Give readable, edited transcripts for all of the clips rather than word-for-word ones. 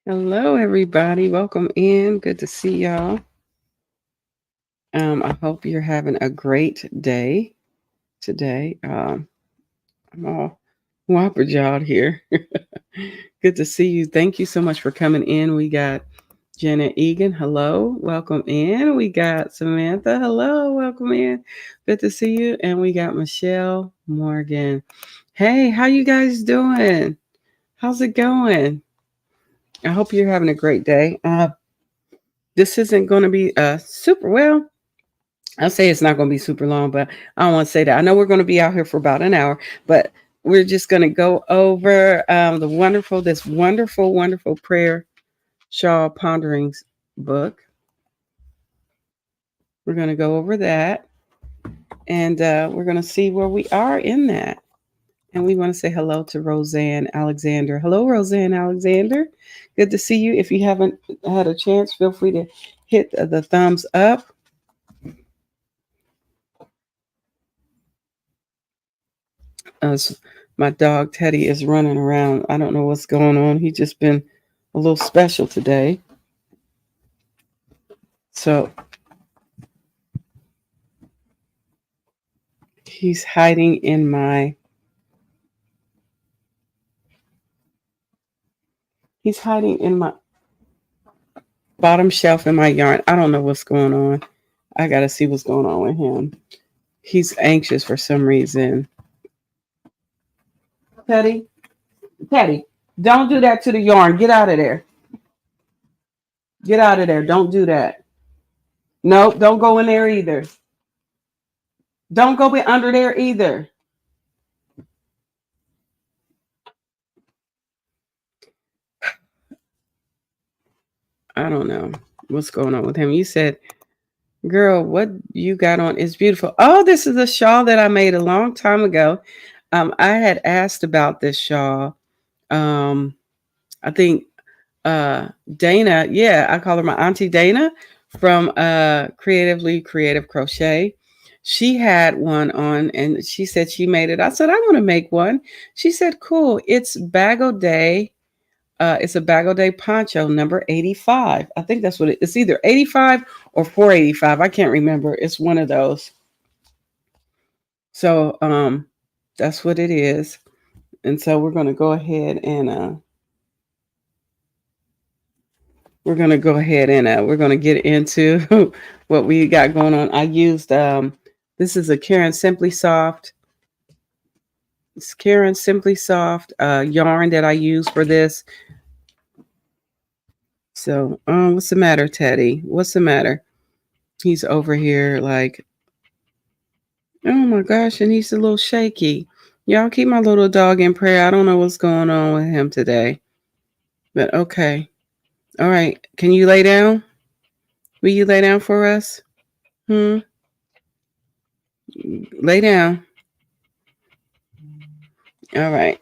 Hello, everybody. Welcome in. Good to see y'all. I hope you're having a great day today. I'm all whopper-jawed here. Good to see you. Thank you so much for coming in. We got Jenna Egan. Hello. Welcome in. We got Samantha. Hello. Welcome in. Good to see you. And we got Michelle Morgan. Hey, how you guys doing? How's it going? I hope you're having a great day. This isn't going to be super well. I'll say it's not going to be super long, but I don't want to say that. I know we're going to be out here for about an hour, but we're just going to go over this wonderful prayer shawl ponderings book. We're going to go over that, and we're going to see where we are in that. And we want to say hello to Roseanne Alexander. Hello, Roseanne Alexander. Good to see you. If you haven't had a chance, feel free to hit the thumbs up. My dog Teddy is running around. I don't know what's going on. He's just been a little special today. So he's hiding in my bottom shelf in my yarn. I don't know what's going on. I got to see what's going on with him. He's anxious for some reason. Teddy, don't do that to the yarn. Get out of there. Get out of there. Don't do that. Nope, don't go in there either. Don't go under there either. I don't know what's going on with him. You said, girl, what you got on is beautiful. Oh, this is a shawl that I made a long time ago. I had asked about this shawl. I think Dana, yeah, I call her my auntie Dana from Creatively Creative Crochet. She had one on and she said she made it. I said, I want to make one. She said, cool. It's Bag O' Day. It's a Bag O' Day poncho number 85. I think that's what it's either 85 or 485. I can't remember. It's one of those. So that's what it is. And so we're going to go ahead and we're going to get into what we got going on. I used this is a Karen Simply Soft. It's Karen Simply Soft yarn that I use for this. So, what's the matter, Teddy? What's the matter? He's over here like, oh my gosh, and he's a little shaky. Y'all keep my little dog in prayer. I don't know what's going on with him today. But okay. All right. Can you lay down? Will you lay down for us? Lay down. All right.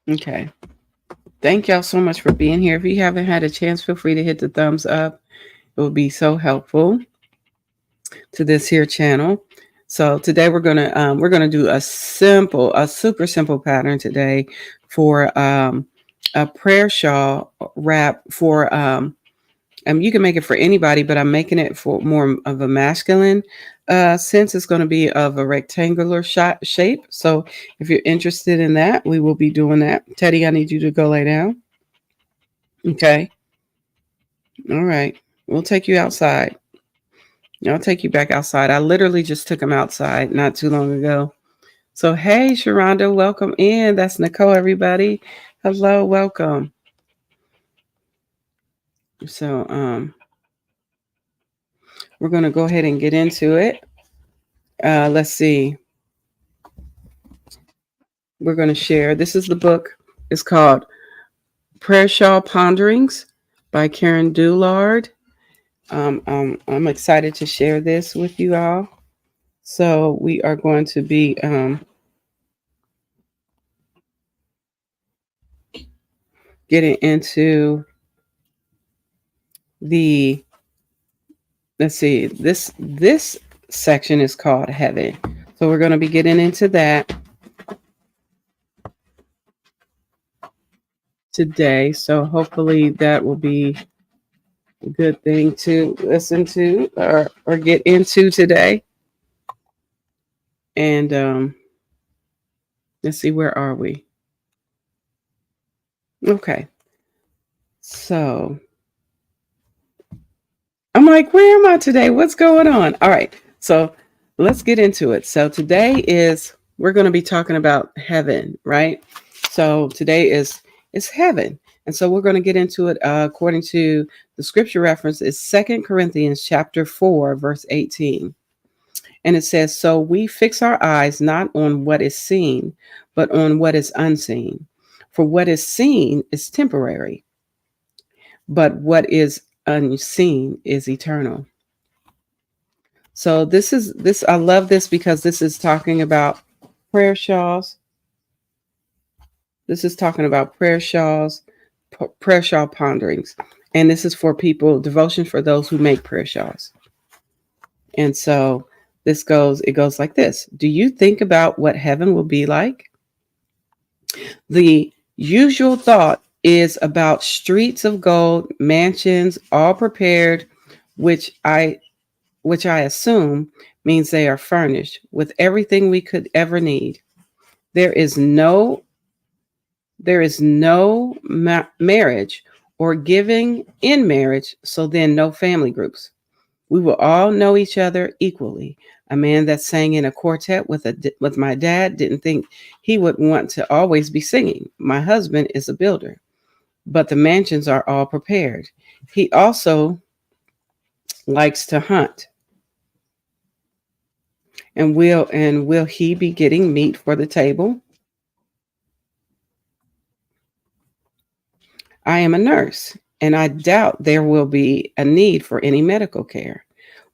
Okay. Thank y'all so much for being here. If you haven't had a chance, feel free to hit the thumbs up. It will be so helpful to this here channel. So today we're gonna do a super simple pattern today for a prayer shawl wrap for you can make it for anybody, but I'm making it for more of a masculine since it's going to be of a rectangular shape. So if you're interested in that, we will be doing that. Teddy, I need you to go lay down. Okay. All right. We'll take you outside. I'll take you back outside. I literally just took him outside not too long ago. So, hey, Sharonda, welcome in. That's Nicole, everybody. Hello, welcome. So, we're going to go ahead and get into it. Let's see. We're going to share. This is the book. It's called Prayer Shawl Ponderings by Karen Doulard. I'm excited to share this with you all. So we are going to be getting into let's see, this section is called Heaven. So we're going to be getting into that today. So hopefully that will be a good thing to listen to or get into today. And let's see, where are we? Okay. So I'm like, where am I today? What's going on? All right. So let's get into it. So we're going to be talking about heaven, right? So today is heaven. And so we're going to get into it according to the scripture reference is 2 Corinthians chapter 4, verse 18. And it says, so we fix our eyes not on what is seen, but on what is unseen. For what is seen is temporary, but what is unseen is eternal. So this I love this because this is talking about prayer shawls. This is talking about prayer shawls, prayer shawl ponderings. And this is for people, devotion for those who make prayer shawls. And so it goes like this. Do you think about what heaven will be like? The usual thought is about streets of gold, mansions, all prepared, which I assume means they are furnished with everything we could ever need. There is no marriage or giving in marriage, so then no family groups. We will all know each other equally. A man that sang in a quartet with my dad didn't think he would want to always be singing. My husband is a builder, but the mansions are all prepared. He also likes to hunt. And will he be getting meat for the table? I am a nurse, and I doubt there will be a need for any medical care.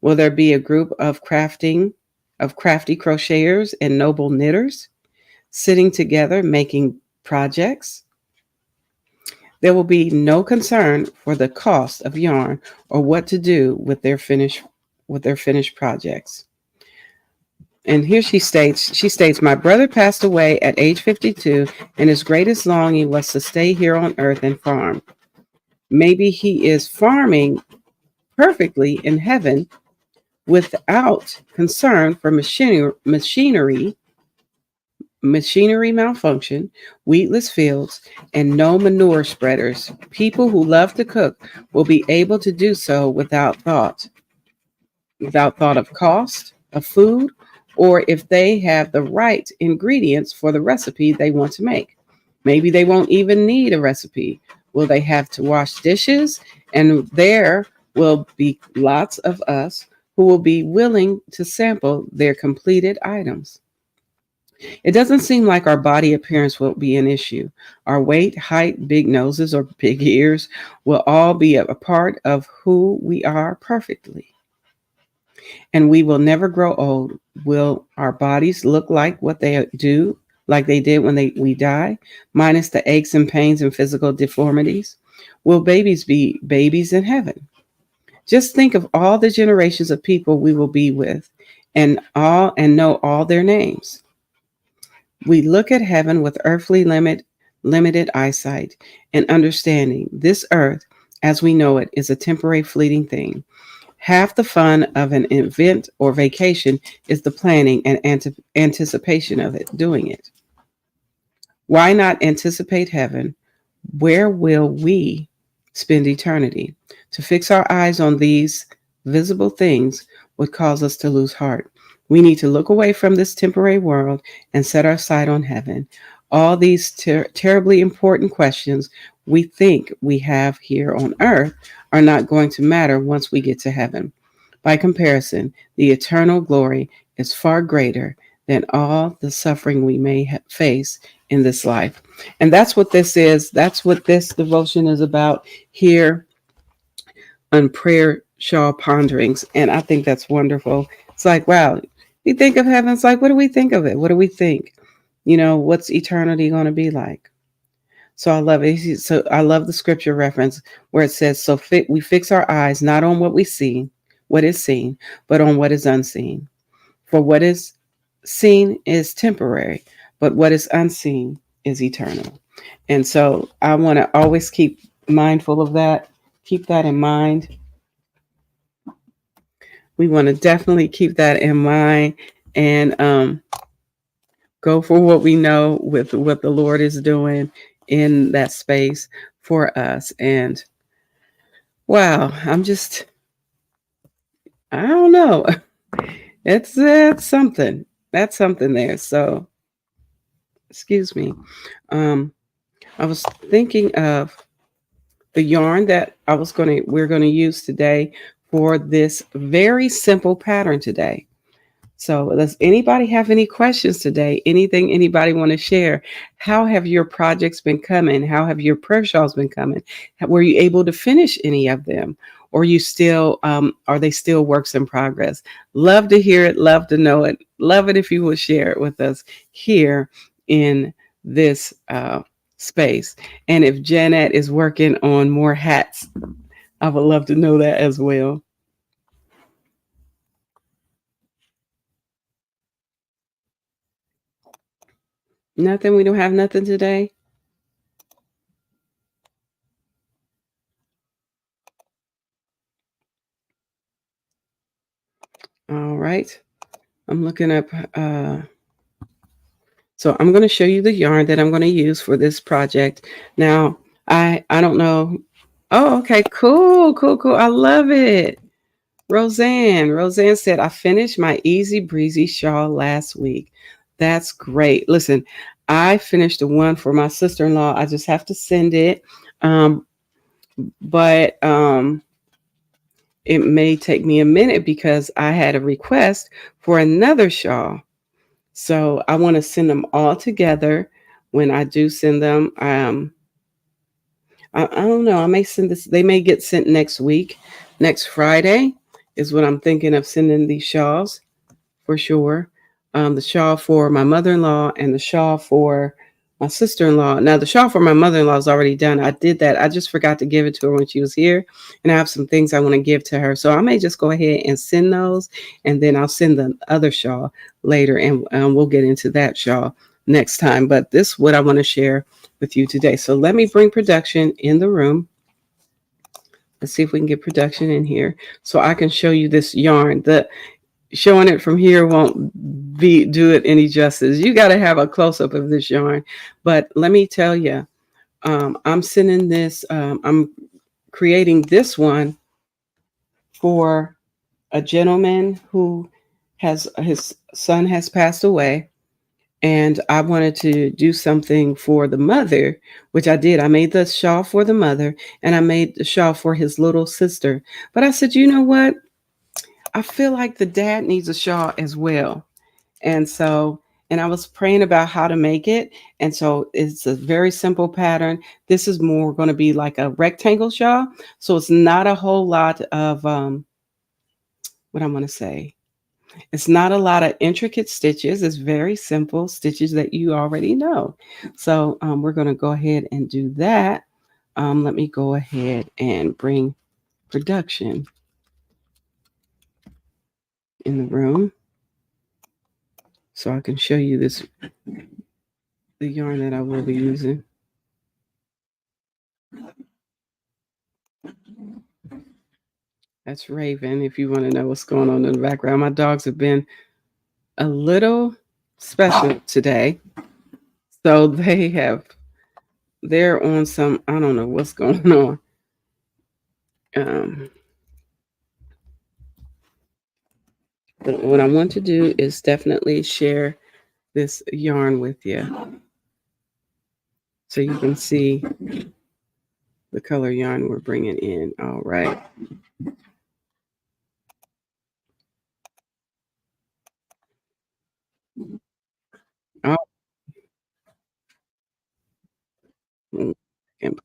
Will there be a group of crafty crocheters and noble knitters sitting together making projects? There will be no concern for the cost of yarn or what to do with their finished projects. And here she states, my brother passed away at age 52, and his greatest longing was to stay here on earth and farm. Maybe he is farming perfectly in heaven without concern for machinery malfunction, weedless fields, and no manure spreaders. People who love to cook will be able to do so without thought of cost of food, or if they have the right ingredients for the recipe they want to make. Maybe they won't even need a recipe. Will they have to wash dishes? And there will be lots of us who will be willing to sample their completed items. It doesn't seem like our body appearance will be an issue. Our weight, height, big noses, or big ears will all be a part of who we are perfectly. And we will never grow old. Will our bodies look like what they do, like they did when we die, minus the aches and pains and physical deformities? Will babies be babies in heaven? Just think of all the generations of people we will be with and know all their names. We look at heaven with limited eyesight and understanding. This earth, as we know it, is a temporary fleeting thing. Half the fun of an event or vacation is the planning and anticipation of it, doing it. Why not anticipate heaven? Where will we spend eternity? To fix our eyes on these visible things would cause us to lose heart. We need to look away from this temporary world and set our sight on heaven. All these terribly important questions we think we have here on earth are not going to matter once we get to heaven. By comparison, the eternal glory is far greater than all the suffering we may face in this life. And that's what this is. That's what this devotion is about here on Prayer Shawl Ponderings. And I think that's wonderful. It's like, wow, you think of heaven, it's like, what do we think of it? What do we think? What's eternity going to be like? So I love it. So I love the scripture reference where it says, so we fix our eyes not on what we see, what is seen, but on what is unseen. For what is seen is temporary, but what is unseen is eternal. And so I want to always keep mindful of that. Keep that in mind. We want to definitely keep that in mind and go for what we know with what the Lord is doing in that space for us. And wow, I don't know. It's something. That's something there. So, excuse me. Um, I was thinking of the yarn that we're gonna use today for this very simple pattern today. So, does anybody have any questions today? Anything anybody want to share? How have your projects been coming? How have your prayer shawls been coming? Were you able to finish any of them? Or you still are they still works in progress? Love to hear it, love to know it. Love it if you will share it with us here in this space. And if Janet is working on more hats, I would love to know that as well. Nothing, we don't have nothing today. All right. I'm looking up. So I'm going to show you the yarn that I'm going to use for this project. Now, I don't know. Oh, okay, cool, cool, cool. I love it. Roseanne said, I finished my easy breezy shawl last week. That's great. Listen, I finished the one for my sister-in-law. I just have to send it. Um, but it may take me a minute because I had a request for another shawl. So I want to send them all together. When I do send them, I don't know. I may send this. They may get sent next week. Next Friday is what I'm thinking of sending these shawls for sure. The shawl for my mother-in-law and the shawl for my sister-in-law. Now the shawl for my mother-in-law is already done. I did that. I just forgot to give it to her when she was here, and I have some things I want to give to her. So I may just go ahead and send those, and then I'll send the other shawl later, and we'll get into that shawl next time. But this is what I want to share with you today. So let me bring production in the room. Let's see if we can get production in here so I can show you this yarn. The showing it from here won't do it any justice. You got to have a close up of this yarn. But let me tell you, I'm sending this. I'm creating this one for a gentleman who has his son has passed away, and I wanted to do something for the mother, which I did. I made the shawl for the mother, and I made the shawl for his little sister. But I said, you know what? I feel like the dad needs a shawl as well. And so, and I was praying about how to make it. And so it's a very simple pattern. This is more going to be like a rectangle shawl. So it's not a whole lot of, what I'm going to say. It's not a lot of intricate stitches. It's very simple stitches that you already know. So we're going to go ahead and do that. Let me go ahead and bring production in the room so I can show you the yarn that I will be using. That's Raven. If you want to know what's going on in the background, my dogs have been a little special today. So they're on some, I don't know what's going on. Um, but what I want to do is definitely share this yarn with you so you can see the color yarn we're bringing in. All right. Oh, mm, and-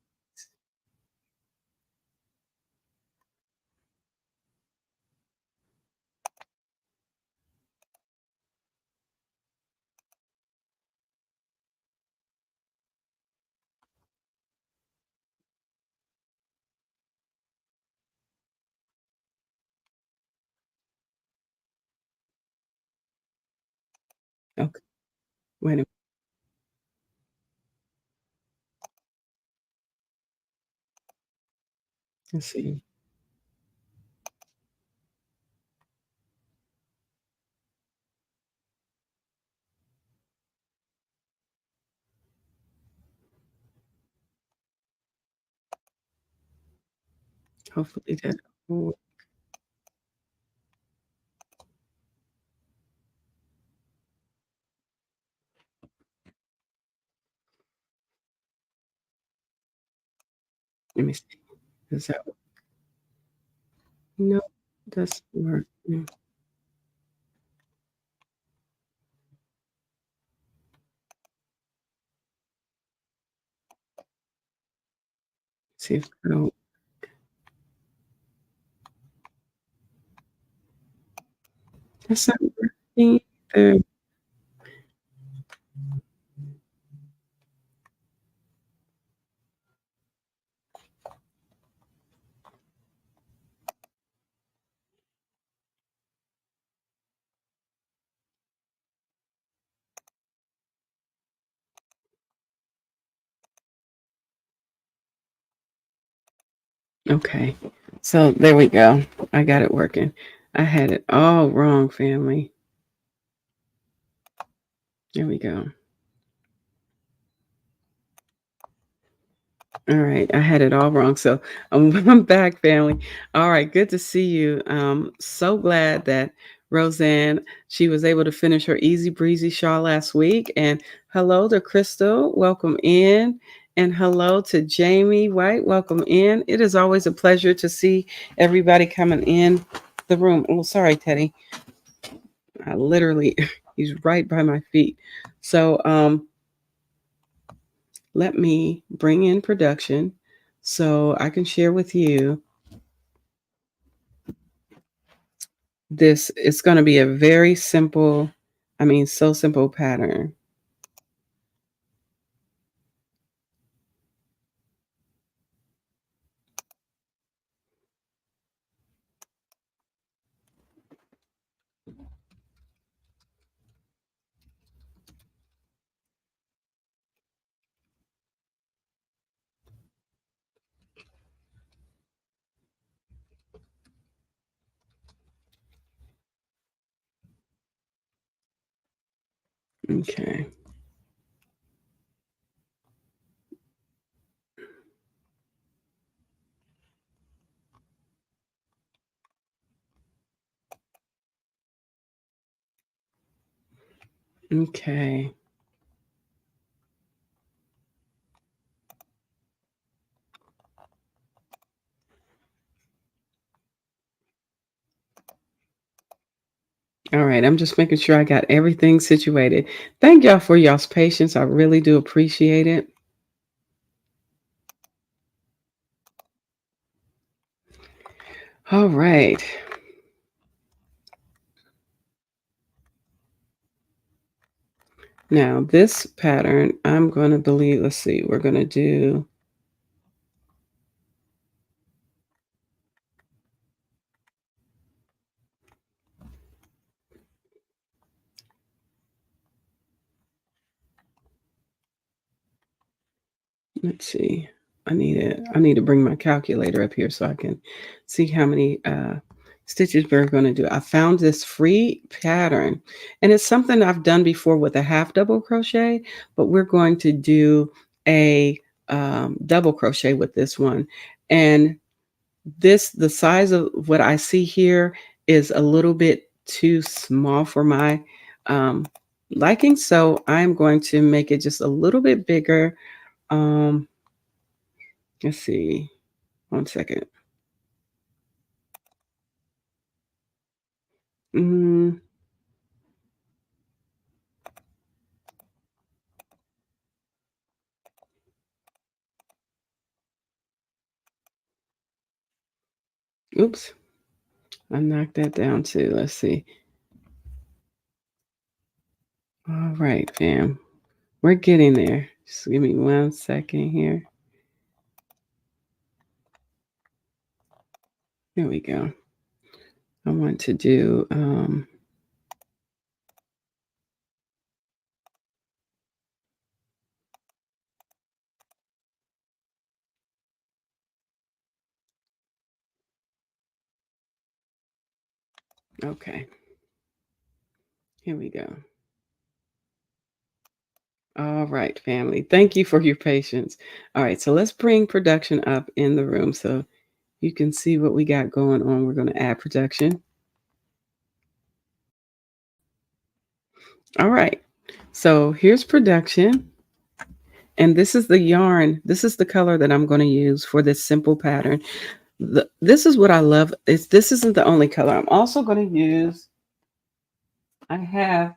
Okay. Wait a minute. Let's see. Hopefully that will let me see. Does that no, doesn't work. See if I don't that's not working either. Okay. So there we go. I got it working. I had it all wrong, family. There we go. All right, I had it all wrong. So I'm back, family. All right, good to see you. So glad that Roseanne she was able to finish her easy breezy shawl last week. And hello to Crystal, welcome in. And hello to Jamie White, welcome in. It is always a pleasure to see everybody coming in the room. Oh, sorry, Teddy. I literally, he's right by my feet. So let me bring in production so I can share with you this. It's going to be a very simple, I mean, so simple pattern. Okay. Okay. All right. I'm just making sure I got everything situated. Thank y'all for y'all's patience. I really do appreciate it. All right. Now, this pattern, I'm going to believe, let's see, we're going to do, let's see. I need to bring my calculator up here so I can see how many stitches we're going to do. I found this free pattern and it's something I've done before with a half double crochet, but we're going to do a double crochet with this one. And the size of what I see here is a little bit too small for my um, liking. So I'm going to make it just a little bit bigger. Um, let's see. One second. Mm, oops. I knocked that down too. Let's see. All right, fam. We're getting there. Just give me 1 second here. There we go. I want to do Okay, here we go. All right, family. Thank you for your patience. All right, so let's bring production up in the room so you can see what we got going on. We're going to add production. All right, so here's production. And this is the yarn. This is the color that I'm going to use for this simple pattern. This is what I love. This isn't the only color. I'm also going to use, I have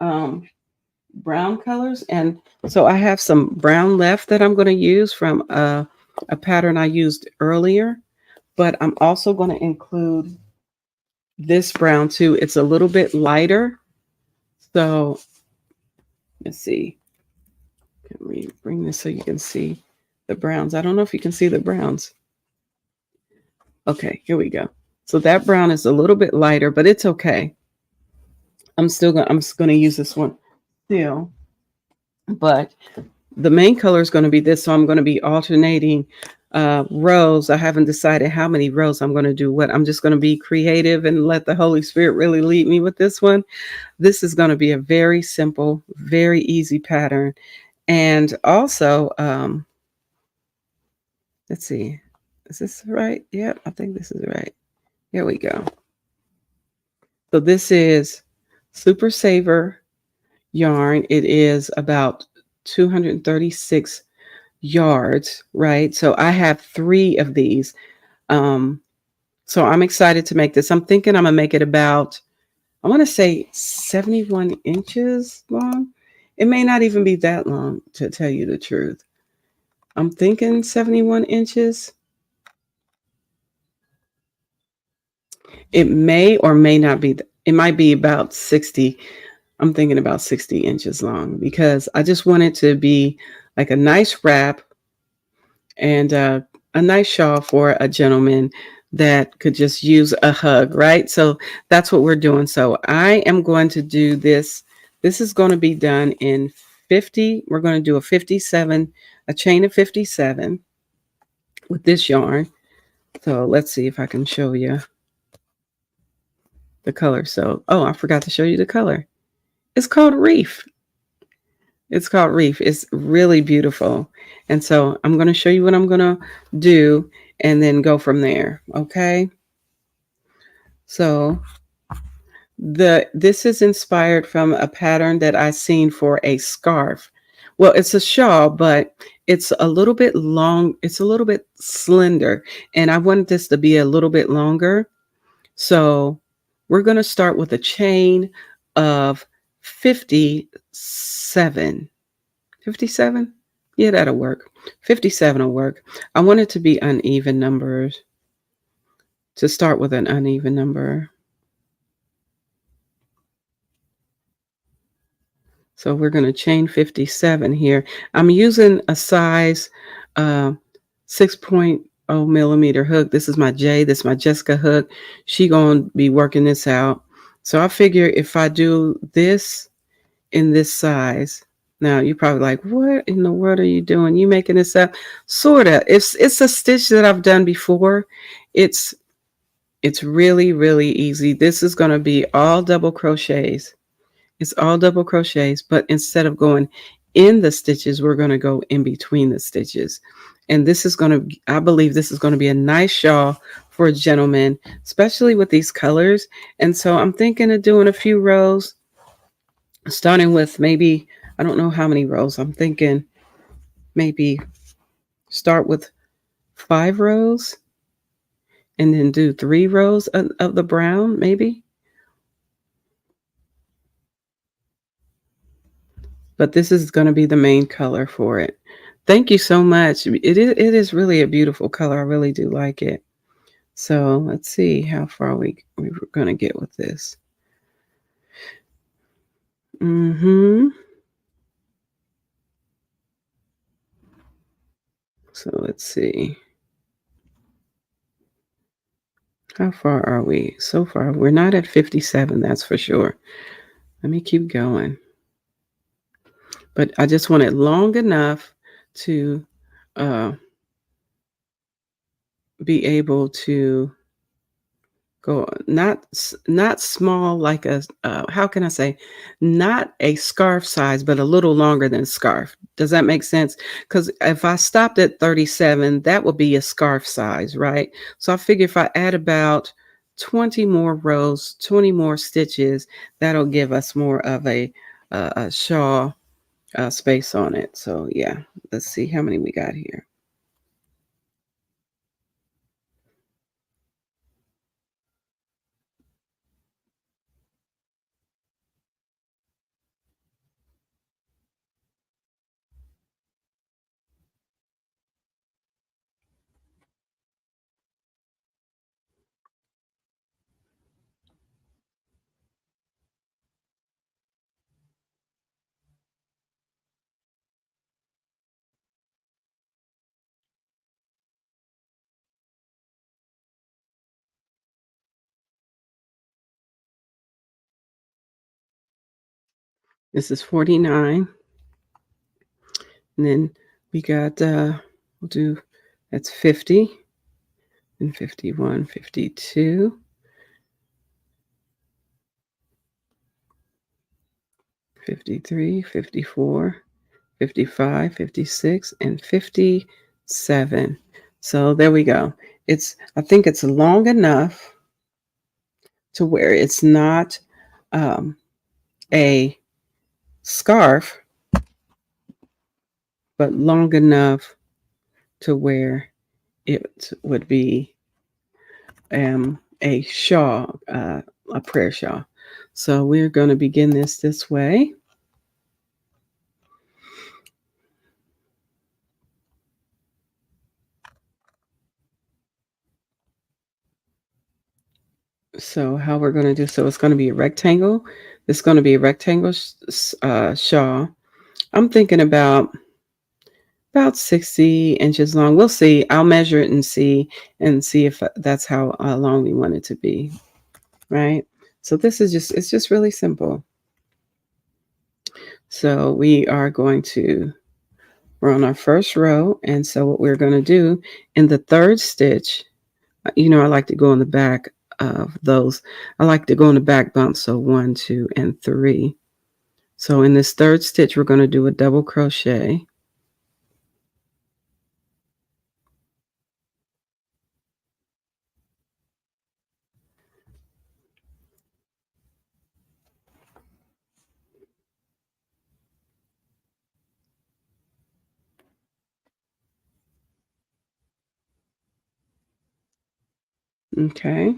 brown colors. And so I have some brown left that I'm going to use from a pattern I used earlier. But I'm also going to include this brown too. It's a little bit lighter. So let's see. Can we bring this so you can see the browns? I don't know if you can see the browns. Okay, here we go. So that brown is a little bit lighter, but it's okay. I'm just gonna use this one still, but the main color is going to be this. So I'm going to be alternating rows. I haven't decided how many rows I'm going to do what. I'm just going to be creative and let the Holy Spirit really lead me with this one. This is going to be a very simple, very easy pattern. And also, let's see, is this right? Yep, I think this is right. Here we go. So this is Super Saver yarn. It is about 236 yards, right? So I have 3 of these. So I'm excited to make this. I'm thinking I'm gonna make it about, I want to say 71 inches long. It may not even be that long, to tell you the truth. I'm thinking 71 inches. It may or may not be. It might be about 60. I'm thinking about 60 inches long because I just want it to be like a nice wrap and a nice shawl for a gentleman that could just use a hug, right? So that's what we're doing. So I am going to do this. This is going to be done in 50. We're going to do a 57, a chain of 57 with this yarn. So let's see if I can show you the color. So, oh, I forgot to show you the color. It's called Reef. It's called Reef. It's really beautiful. And so I'm going to show you what I'm going to do and then go from there. Okay. So this is inspired from a pattern that I seen for a scarf. Well, it's a shawl, but it's a little bit long. It's a little bit slender. And I wanted this to be a little bit longer. So we're going to start with a chain of 57. 57? Yeah, that'll work. 57 will work. I want it to be uneven numbers. To start with an uneven number. So we're going to chain 57 here. I'm using a size 6.0 millimeter hook. This is my J. This is my Jessica hook. She going to be working this out. So I figure if I do this in this size, now you're probably like, what in the world are you doing? You making this up? Sorta. It's a stitch that I've done before. It's really, really easy. This is going to be all double crochets. It's all double crochets, but instead of going in the stitches, we're going to go in between the stitches. And this is going to, I believe this is going to be a nice shawl for a gentleman, especially with these colors. And so I'm thinking of doing a few rows, starting with maybe, I don't know how many rows. I'm thinking maybe start with 5 rows and then do 3 rows of the brown, maybe. But this is going to be the main color for it. Thank you so much. It is really a beautiful color. I really do like it. So let's see how far we're going to get with this. So let's see. How far are we? So far, we're not at 57, that's for sure. Let me keep going. But I just want it long enough to be able to go not small like a how can I say, not a scarf size, but a little longer than scarf. Does that make sense? Because if I stopped at 37, that would be a scarf size, right? So I figure if I add about 20 more rows, 20 more stitches, that'll give us more of a shawl space on it. So yeah, let's see how many we got here. This is 49. And then we got, we'll do, that's 50 and 51, 52, 53, 54, 55, 56, and 57. So there we go. I think it's long enough to where it's not um, a scarf, but long enough to where it would be a shawl, a prayer shawl. So we're going to begin this way. So how we're going to do, so it's going to be a rectangle. It's going to be a rectangle shawl. I'm thinking about 60 inches long. We'll see. I'll measure it and see if that's how long we want it to be. Right. So it's just really simple. So we're on our first row. And so what we're going to do in the third stitch, I like to go in the back of those. I like to go in the back bump. So 1, 2, and 3. So in this third stitch, we're going to do a double crochet. Okay.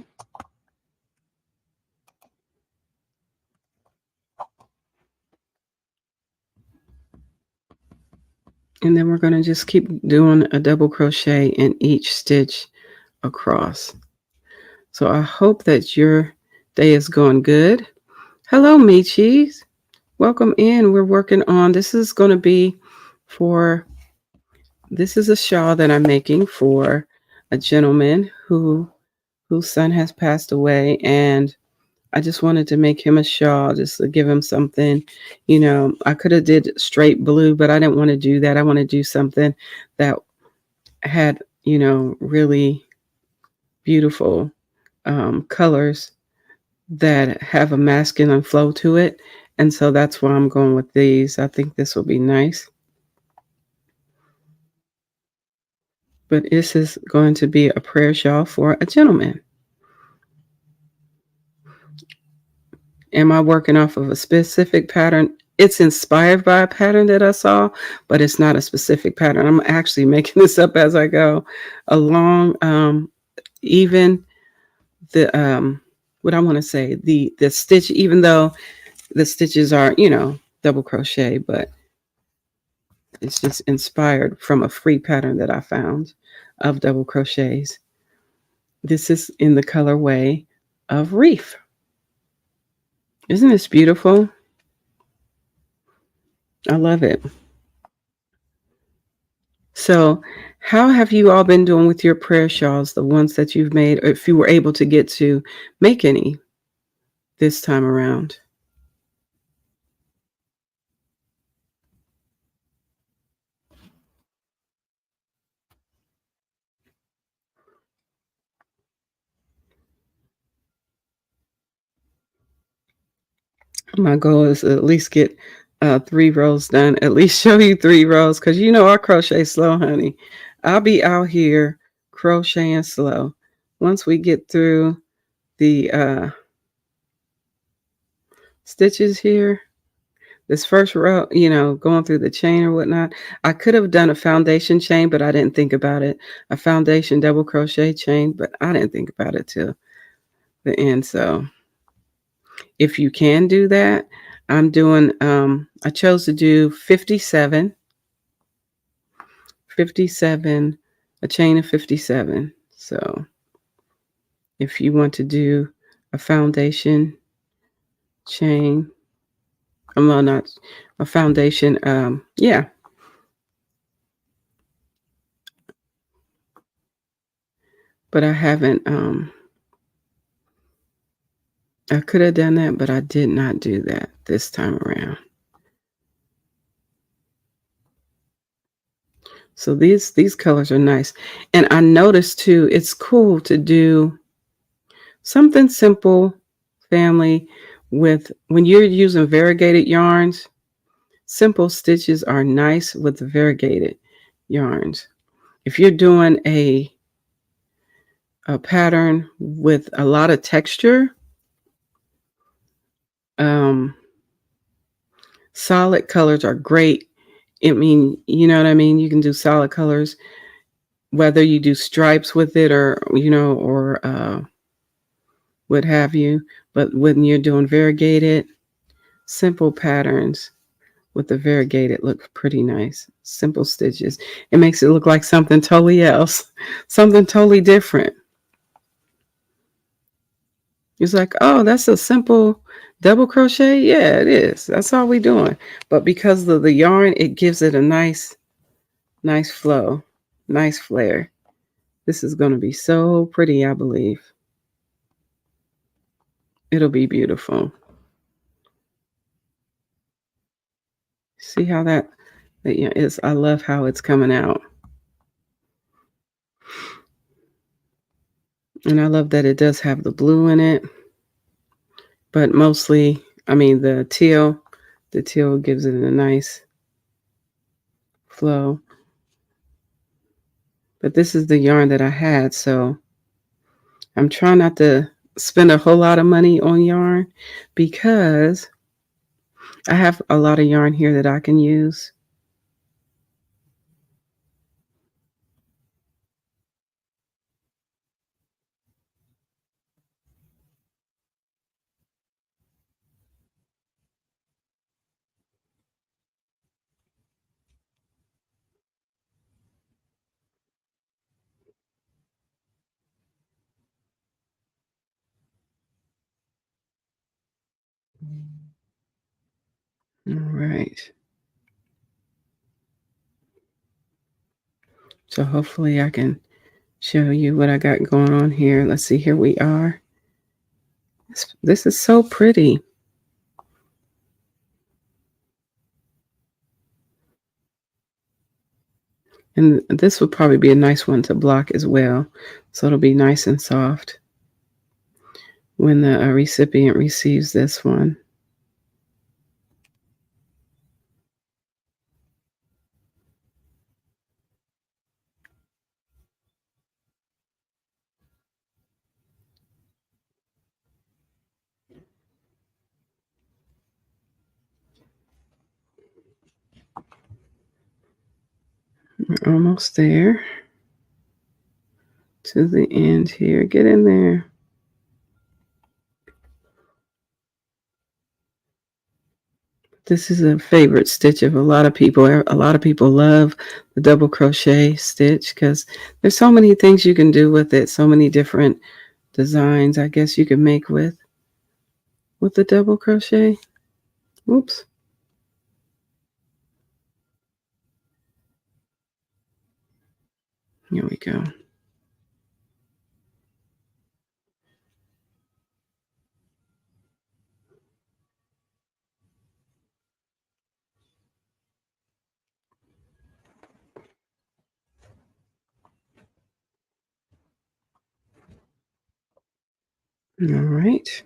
And then we're going to just keep doing a double crochet in each stitch across. So I hope that your day is going good. Hello, Michis. Welcome in. We're working on, for, this is a shawl that I'm making for a gentleman whose son has passed away. And I just wanted to make him a shawl just to give him something. I could have did straight blue, but I didn't want to do that. I want to do something that had, really beautiful colors that have a masculine flow to it. And so that's why I'm going with these. I think this will be nice. But this is going to be a prayer shawl for a gentleman. Am I working off of a specific pattern? It's inspired by a pattern that I saw, but it's not a specific pattern. I'm actually making this up as I go along. Even the what I want to say, the stitch, even though the stitches are, double crochet, but it's just inspired from a free pattern that I found of double crochets. This is in the colorway of Reef. Isn't this beautiful? I love it. So, how have you all been doing with your prayer shawls, the ones that you've made, or if you were able to get to make any this time around? My goal is to at least get 3 rows done. At least show you 3 rows, because you know I crochet slow, honey. I'll be out here crocheting slow. Once we get through the stitches here, this first row, going through the chain or whatnot, I could have done a foundation chain, but I didn't think about it. A foundation double crochet chain, but I didn't think about it till the end. So if you can do that, I chose to do 57, a chain of 57. So if you want to do a foundation chain, well, not a foundation, yeah, but I haven't, I could have done that, but I did not do that this time around. So these colors are nice. And I noticed too, it's cool to do something simple, family, with when you're using variegated yarns, simple stitches are nice with variegated yarns. If you're doing a pattern with a lot of texture, um, solid colors are great. I mean, you know what I mean? You can do solid colors, whether you do stripes with it or what have you. But when you're doing variegated, simple patterns with the variegated look pretty nice. Simple stitches. It makes it look like something totally else, something totally different. It's like, oh, that's a simple double crochet. Yeah, it is. That's all we doing. But because of the yarn, it gives it a nice flow, nice flare. This is going to be so pretty, I believe. It'll be beautiful. See how that is? I love how it's coming out. And I love that it does have the blue in it. But mostly, I mean, the teal gives it a nice flow. But this is the yarn that I had, so I'm trying not to spend a whole lot of money on yarn because I have a lot of yarn here that I can use. All right. So hopefully I can show you what I got going on here. Let's see, here we are. This is so pretty. And this would probably be a nice one to block as well. So it'll be nice and soft when the recipient receives this one. We're almost there to the end here. Get in there. This is a favorite stitch of a lot of people. A lot of people love the double crochet stitch because there's so many things you can do with it. So many different designs I guess you can make with the double crochet. Oops. Here we go. All right.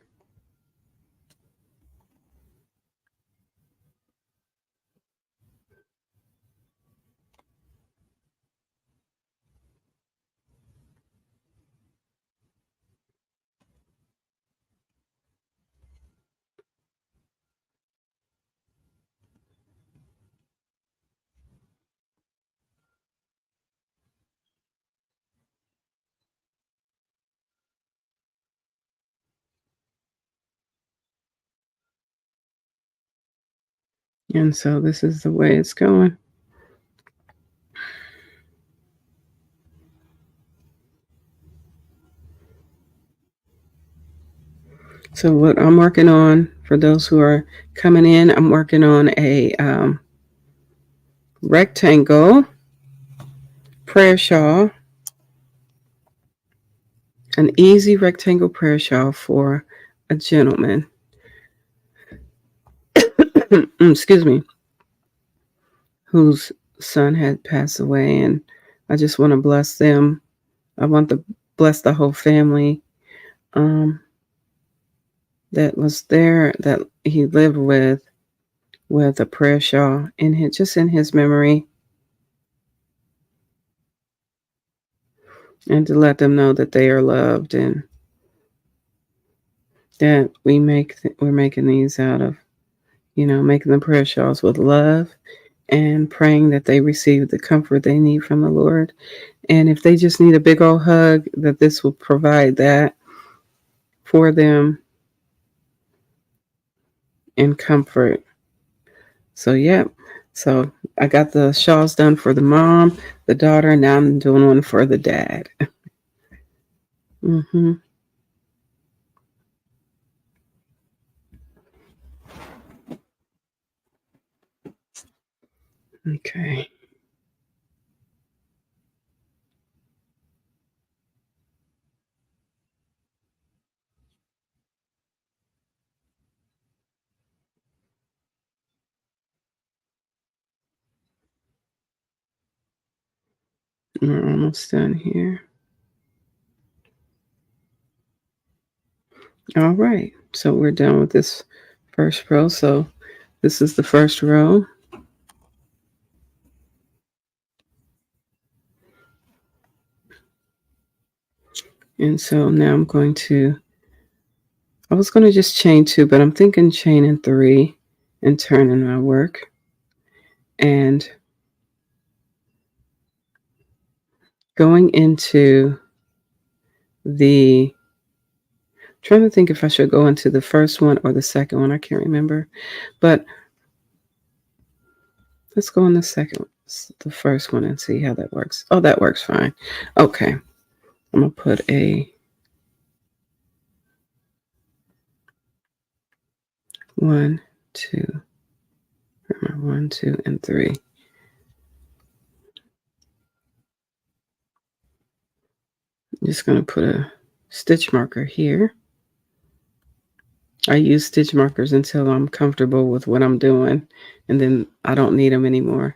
And so this is the way it's going. So what I'm working on, for those who are coming in, I'm working on a rectangle prayer shawl, an easy rectangle prayer shawl for a gentleman. Excuse me, whose son had passed away, and I just want to bless them. I want to bless the whole family that was there, that he lived with a prayer shawl in his, just in his memory, and to let them know that they are loved and that we're making these out of, making the prayer shawls with love and praying that they receive the comfort they need from the Lord. And if they just need a big old hug, that this will provide that for them in comfort. So, yeah. So I got the shawls done for the mom, the daughter. Now I'm doing one for the dad. Mm-hmm. Okay. We're almost done here. All right. So we're done with this first row. So this is the first row. And so now I was going to just chain 2, but I'm thinking chaining 3 and turning my work. And going into trying to think if I should go into the first one or the second one. I can't remember. But let's go on the first one and see how that works. Oh, that works fine. Okay. I'm going to put a 1, 2, 1, 2, and 3. I'm just going to put a stitch marker here. I use stitch markers until I'm comfortable with what I'm doing, and then I don't need them anymore.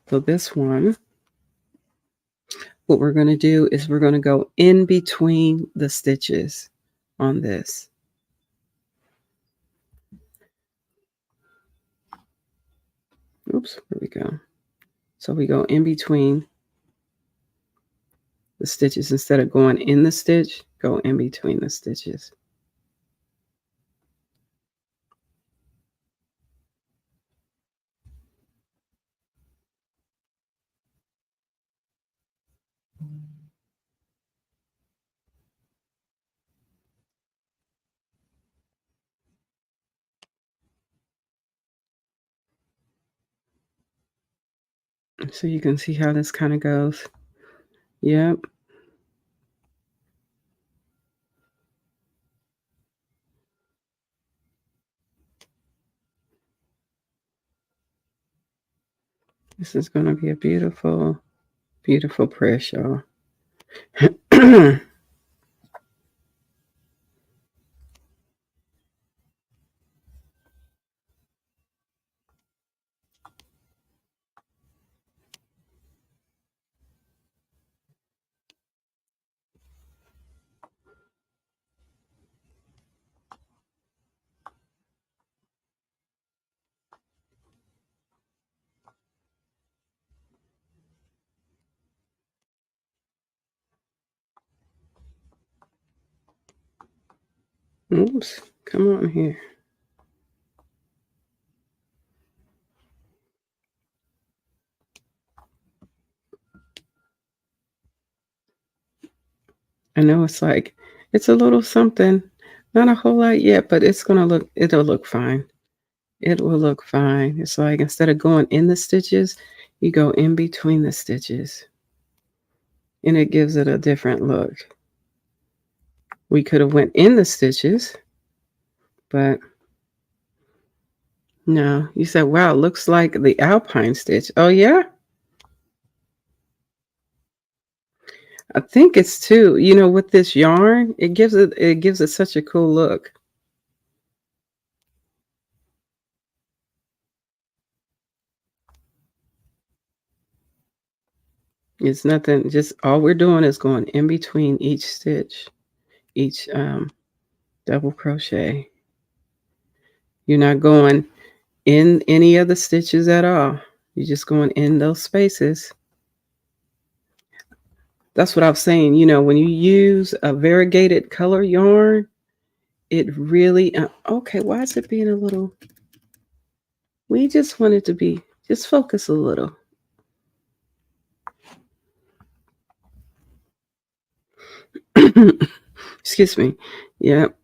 So this one, what we're going to do is we're going to go in between the stitches on this. Oops, here we go. So we go in between the stitches. Instead of going in the stitch, go in between the stitches. So you can see how this kind of goes. Yep. This is going to be a beautiful, beautiful prayer shawl. Oops, come on here. I know it's a little something, not a whole lot yet, but it'll look fine. It will look fine. It's like instead of going in the stitches, you go in between the stitches. And it gives it a different look. We could have went in the stitches, but no. You said, wow, it looks like the alpine stitch. Oh, yeah? I think it's too. With this yarn, it gives it such a cool look. It's nothing, just all we're doing is going in between each stitch, each double crochet. You're not going in any of the stitches at all. You're just going in those spaces. That's what I was saying. When you use a variegated color yarn, it really, okay, why is it being a little, we just want it to be, just focus a little. Excuse me. Yep.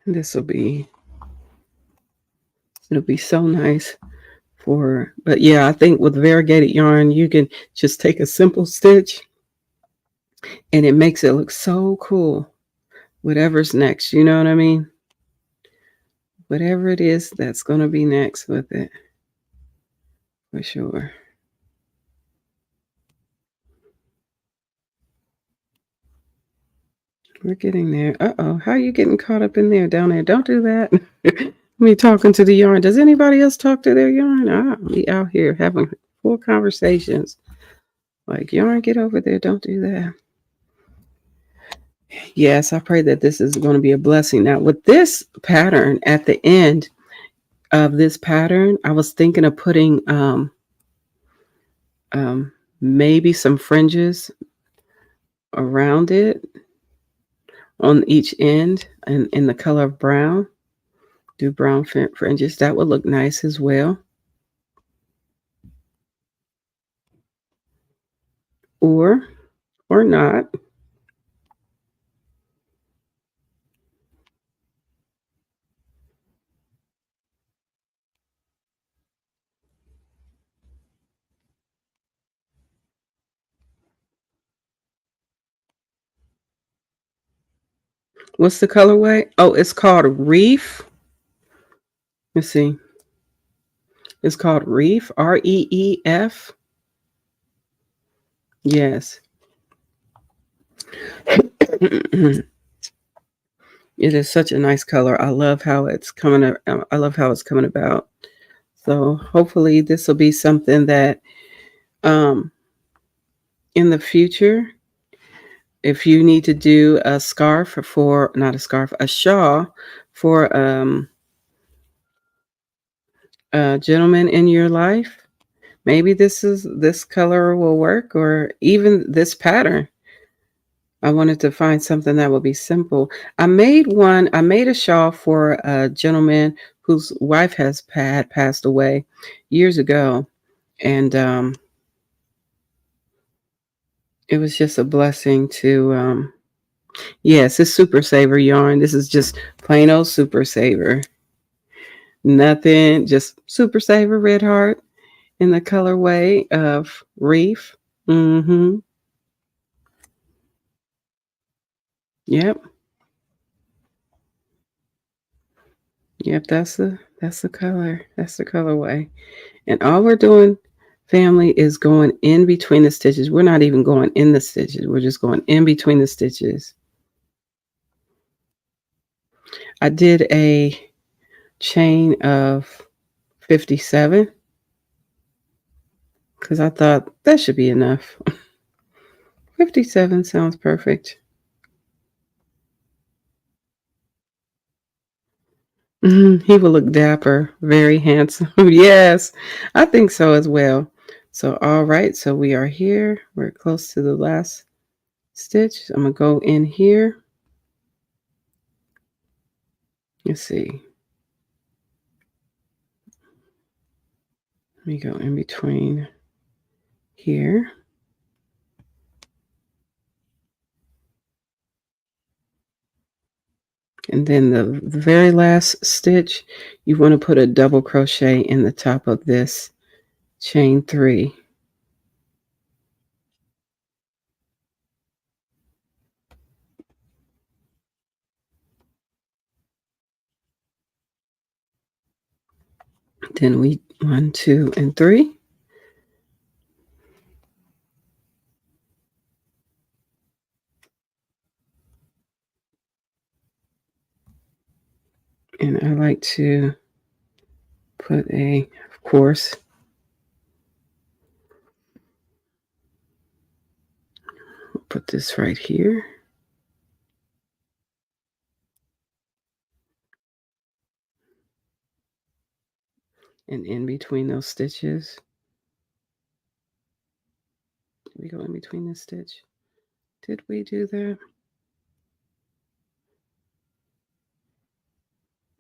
This will be, it'll be so nice but yeah, I think with variegated yarn, you can just take a simple stitch and it makes it look so cool. Whatever's next, you know what I mean? Whatever it is that's going to be next with it, for sure. We're getting there. Uh-oh, how are you getting caught up in there, down there? Don't do that. Me talking to the yarn. Does anybody else talk to their yarn? We out here having full conversations. Like, yarn, get over there. Don't do that. Yes, I pray that this is going to be a blessing. Now, with this pattern, at the end of this pattern, I was thinking of putting maybe some fringes around it on each end and in the color of brown. Do brown fringes. That would look nice as well. Or not. What's the colorway? Oh, it's called Reef. Let's see. It's called Reef. REEF. Yes. It is such a nice color. I love how it's coming. I love how it's coming about. So hopefully this will be something that in the future, if you need to do a scarf not a scarf, a shawl for a gentleman in your life, maybe this color will work, or even this pattern. I wanted to find something that would be simple. I made a shawl for a gentleman whose wife had passed away years ago. And it was just a blessing to, yes, it's Super Saver yarn. This is just plain old Super Saver. Nothing, just Super Saver Red Heart in the colorway of Reef. Mm-hmm. Yep. Yep, that's the color. That's the colorway. And all we're doing, family, is going in between the stitches. We're not even going in the stitches. We're just going in between the stitches. I did a chain of 57 because I thought that should be enough. 57 sounds perfect. He will look dapper, very handsome. Yes, I think so as well. So, all right. So we are here. We're close to the last stitch. I'm going to go in here. Let's see. Let me go in between here. And then the very last stitch, you want to put a double crochet in the top of this chain 3. Then we 1, 2, and 3. And I like to put of course, we'll put this right here. And in between those stitches, did we go in between this stitch? Did we do that?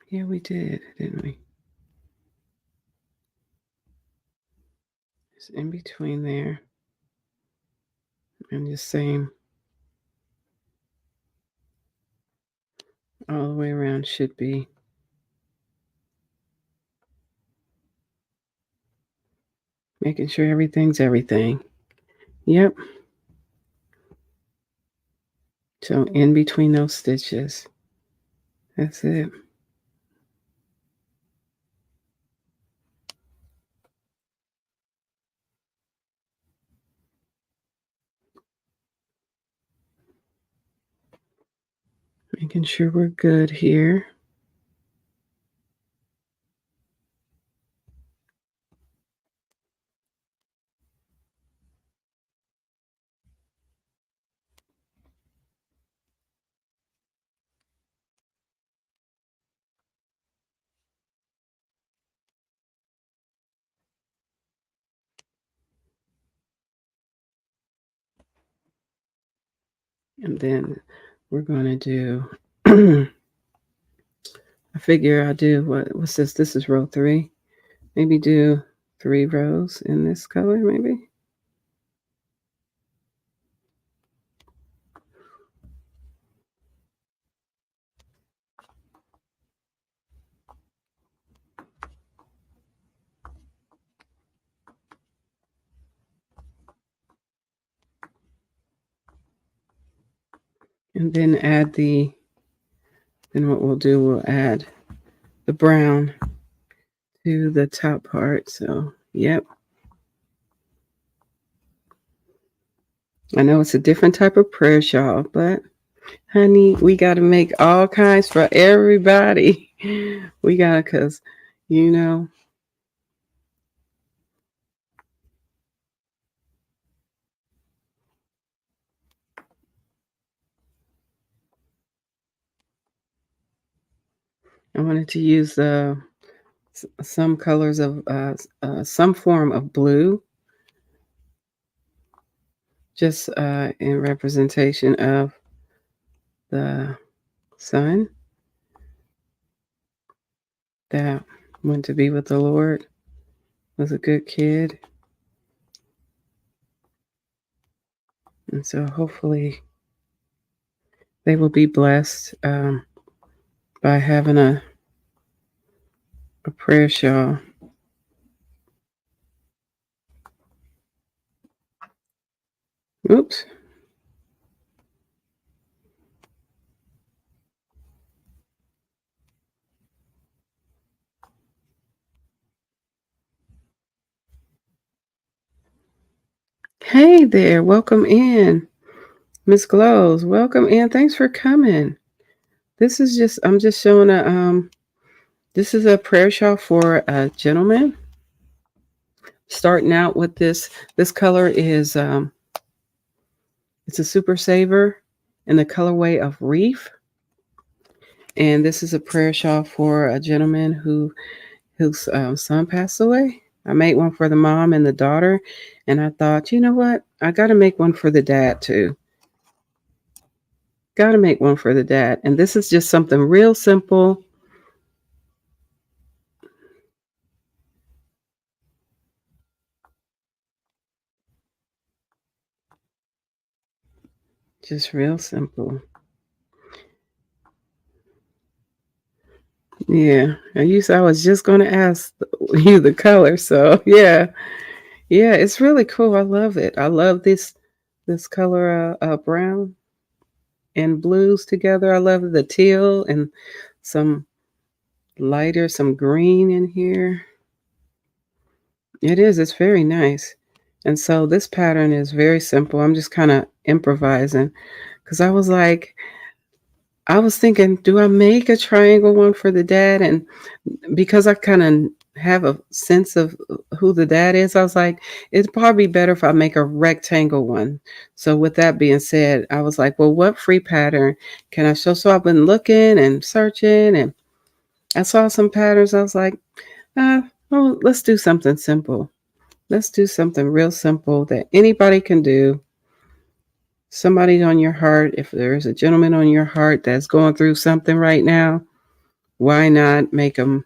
Yeah, we did, didn't we? It's in between there. And the same all the way around should be. Making sure everything's everything. Yep. So in between those stitches. That's it. Making sure we're good here. And then we're going to do, I figure I'll do, what's this? This is row 3. Maybe do 3 rows in this color, maybe. And then then what we'll do, we'll add the brown to the top part. So, yep. I know it's a different type of prayer shawl, but honey, we got to make all kinds for everybody. We got to, because, you know, I wanted to use some colors of some form of blue, just in representation of the son that went to be with the Lord, was a good kid. And so hopefully they will be blessed by having a prayer shawl. Oops. Hey there, welcome in. Miss Glows, welcome in. Thanks for coming. I'm just showing this is a prayer shawl for a gentleman. Starting out with this color is, it's a super saver in the colorway of Reef. And this is a prayer shawl for a gentleman whose son passed away. I made one for the mom and the daughter. And I thought, you know what? I got to make one for the dad too. Got to make one for the dad. And this is just something real simple. Just real simple. Yeah. I was just going to ask you the color. So, yeah. Yeah, it's really cool. I love it. I love this color brown and blues together. I love the teal and some some green in here. It is. It's very nice. And so this pattern is very simple. I'm just kind of improvising because I was thinking, do I make a triangle one for the dad? And because I kind of have a sense of who the dad is, I was like, it'd probably be better if I make a rectangle one. So with that being said, I was like, well, what free pattern can I show? So I've been looking and searching, and I saw some patterns. I was like, well, let's do something simple. Let's do something real simple that anybody can do. Somebody on your heart, if there's a gentleman on your heart that's going through something right now, why not make them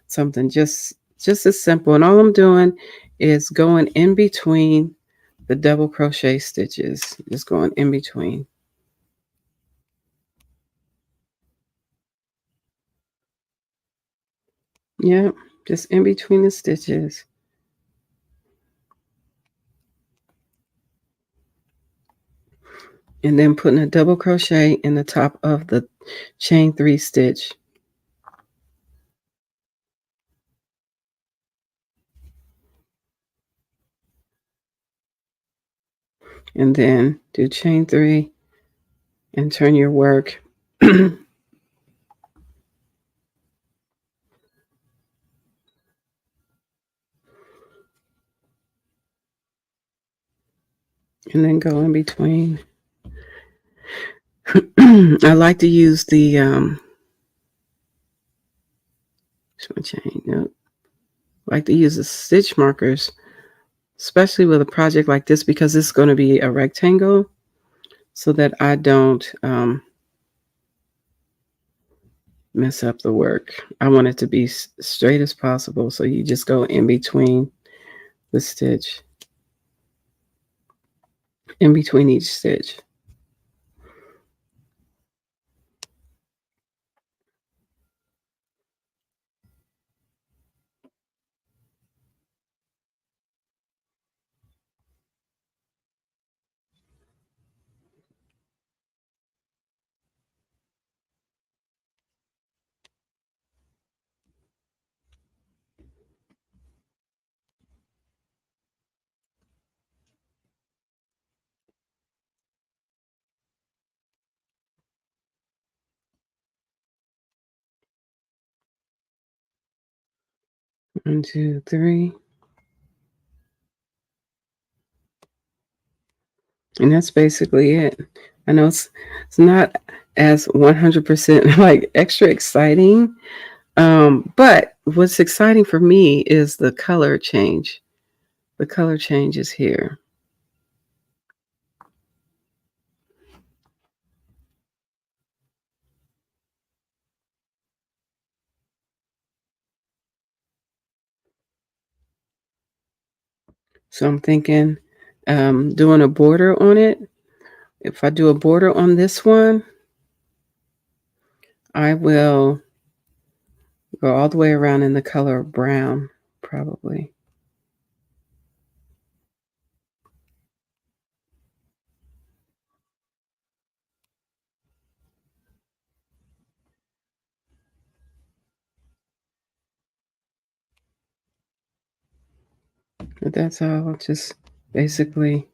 something just as simple? And all I'm doing is going in between the double crochet stitches, just going in between. Yep, just in between the stitches. And then putting a double crochet in the top of the chain 3 stitch. And then do chain 3 and turn your work. And then go in between. I like to use the chain. Nope. I like to use the stitch markers, especially with a project like this, because it's going to be a rectangle, so that I don't mess up the work. I want it to be straight as possible. So you just go in between the stitch, in between each stitch. One, two, three. And that's basically it. I know it's not as 100% like extra exciting. But what's exciting for me is the color change. The color change is here. So I'm thinking doing a border on it. If I do a border on this one, I will go all the way around in the color brown, probably. But that's all. Just basically.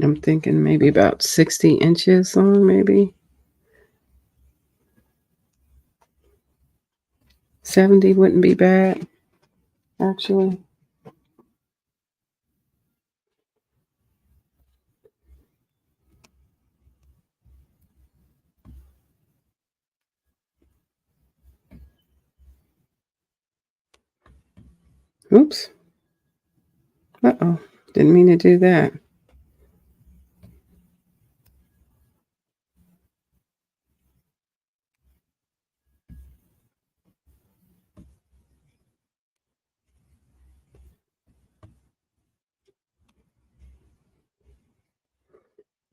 I'm thinking maybe about 60 inches long, maybe 70 wouldn't be bad, actually. Oops. Uh-oh. Didn't mean to do that.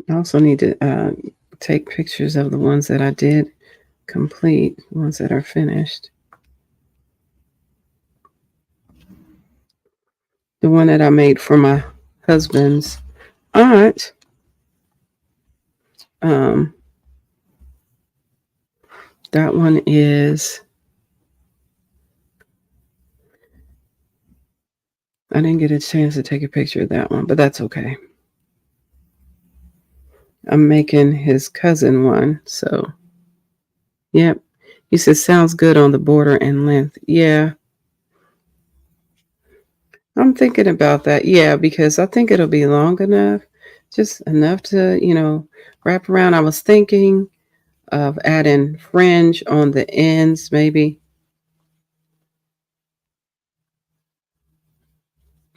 I also need to take pictures of the ones that I did complete, the ones that are finished. The one that I made for my husband's aunt. That one is, I didn't get a chance to take a picture of that one, but that's okay. I'm making his cousin one, so yep. He says sounds good on the border and length. Yeah, I'm thinking about that. Yeah, because I think it'll be long enough, just enough to, wrap around. I was thinking of adding fringe on the ends, maybe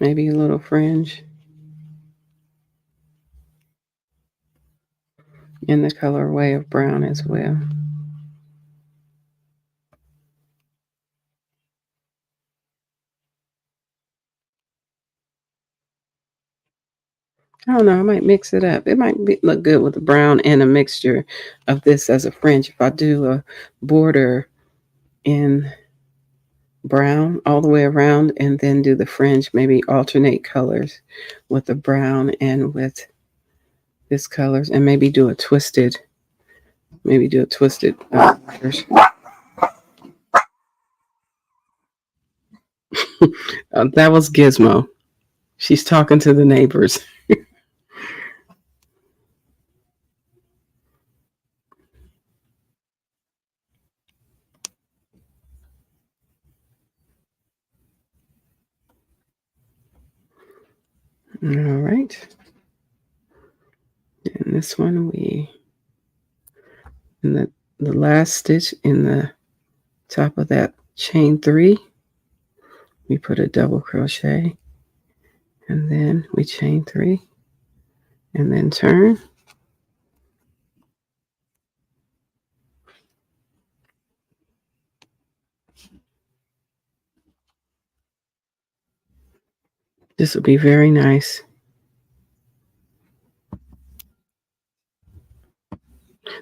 a little fringe in the colorway of brown as well. I don't know. I might mix it up. It might look good with the brown and a mixture of this as a fringe. If I do a border in brown all the way around and then do the fringe, maybe alternate colors with the brown and with this colors, and maybe do a twisted. That was Gizmo. She's talking to the neighbors. All right. And this one in the last stitch in the top of that chain 3, we put a double crochet, and then we chain 3 and then turn. This will be very nice.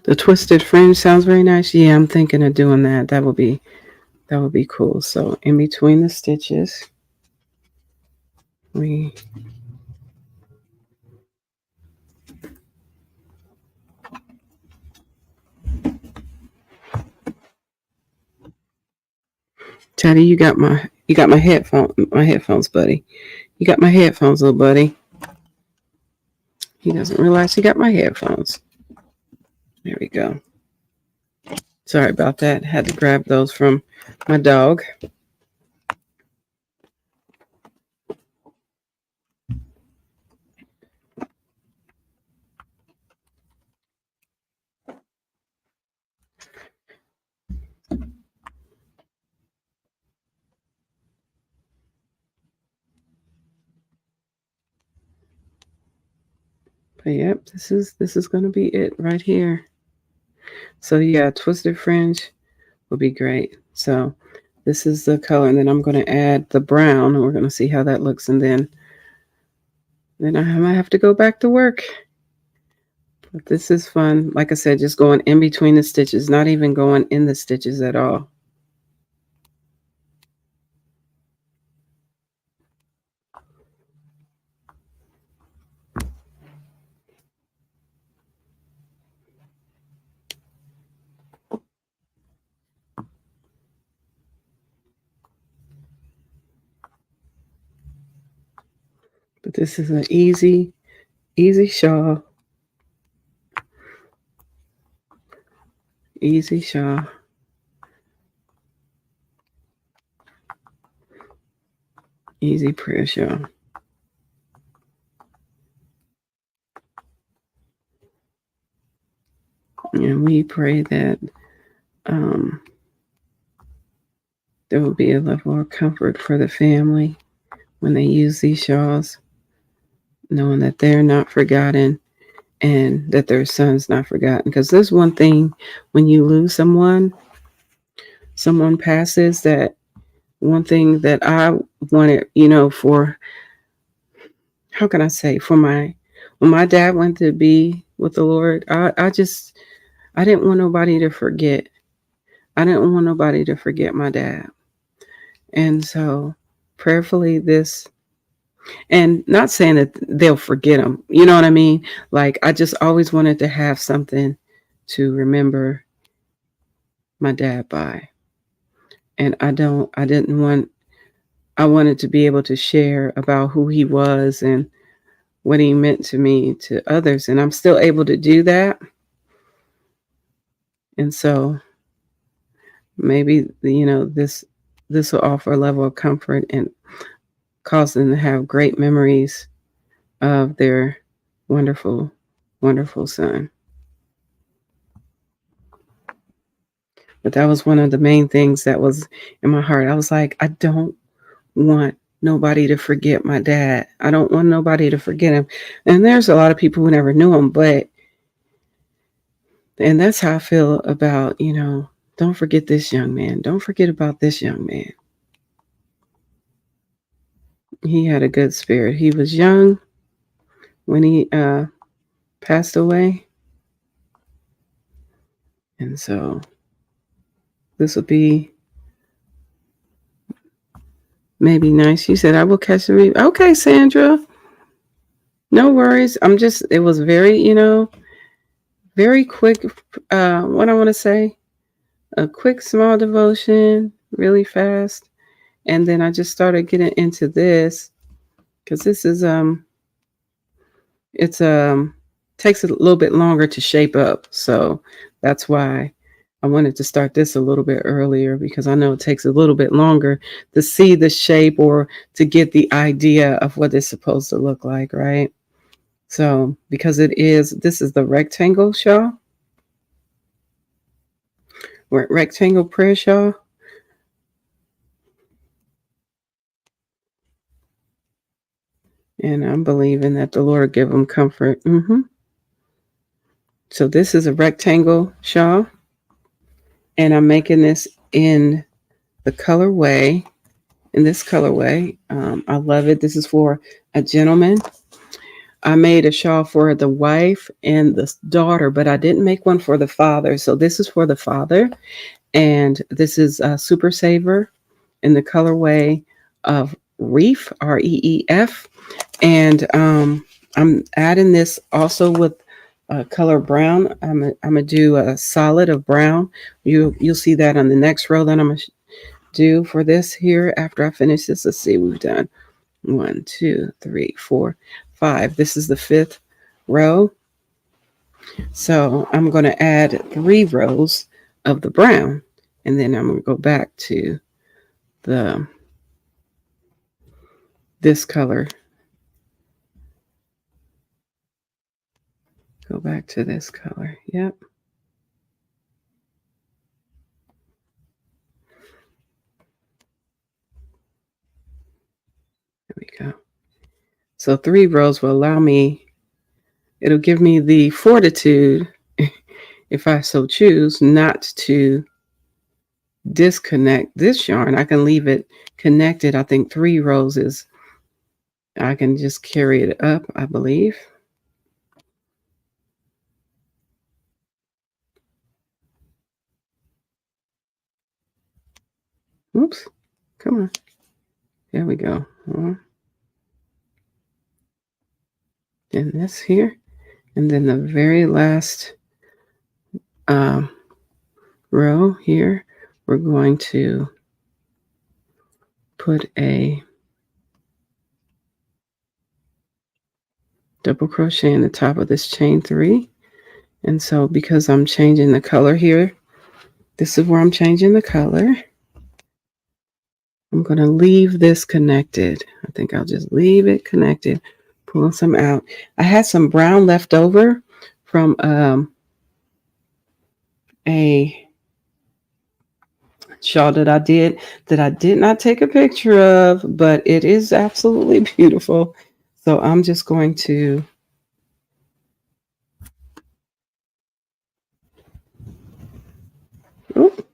The twisted fringe sounds very nice. Yeah, I'm thinking of doing that. That would be cool. So in between the stitches, we Teddy, you got my headphones, buddy. You got my headphones, little buddy. He doesn't realize he got my headphones. There we go. Sorry about that. Had to grab those from my dog. But yep, this is going to be it right here. So yeah, twisted fringe will be great. So this is the color, and then I'm going to add the brown, and we're going to see how that looks, and then I might have to go back to work. But this is fun. Like I said, just going in between the stitches, not even going in the stitches at all. But this is an easy shawl. Easy shawl. Easy prayer shawl. And we pray that there will be a level of comfort for the family. when they use these shawls, knowing that they're not forgotten and that their son's not forgotten. Because there's one thing when you lose someone passes, that one thing that I wanted, for, how can I say, when my dad went to be with the Lord, I didn't want nobody to forget. I didn't want nobody to forget my dad. And so prayerfully this, and not saying that they'll forget him, you know what I mean? Like, I just always wanted to have something to remember my dad by. And I wanted to be able to share about who he was and what he meant to me to others. And I'm still able to do that. And so maybe, this will offer a level of comfort and cause them to have great memories of their wonderful, wonderful son. But that was one of the main things that was in my heart. I was like, I don't want nobody to forget my dad. I don't want nobody to forget him. And there's a lot of people who never knew him, and that's how I feel about, don't forget this young man. Don't forget about this young man. He had a good spirit. He was young when he passed away. And so this will be maybe nice. She said, I will catch the replay. Okay, Sandra. No worries. It was very, very quick. What I want to say, a quick, small devotion, really fast. And then I just started getting into this because this is, it's, takes a little bit longer to shape up. So that's why I wanted to start this a little bit earlier, because I know it takes a little bit longer to see the shape or to get the idea of what it's supposed to look like, right? So because this is the rectangle shawl, rectangle prayer shawl. And I'm believing that the Lord give them comfort. So this is a rectangle shawl, and I'm making this in the colorway, in this colorway. I love it. This is for a gentleman. I made a shawl for the wife and the daughter, but I didn't make one for the father. So this is for the father. And this is a Super Saver in the colorway of Reef, Reef. And I'm adding this also with color brown. I'm gonna do a solid of brown. You'll see that on the next row that I'm gonna do for this here after I finish this. Let's see, we've done 1, 2, 3, 4, 5. This is the 5th row. So I'm going to add 3 rows of the brown, and then I'm going to go back to this color. Go back to this color. Yep. There we go. So 3 rows will allow me, it'll give me the fortitude, if I so choose, not to disconnect this yarn. I can leave it connected. I think 3 rows is, I can just carry it up, I believe. Oops, come on. There we go. And this here. And then the very last row here, we're going to put a double crochet in the top of this chain 3. And so because I'm changing the color here, this is where I'm changing the color. I'm going to leave this connected. I think I'll just leave it connected, pulling some out. I had some brown left over from a shawl that I did not take a picture of, but it is absolutely beautiful. So I'm just going to oop,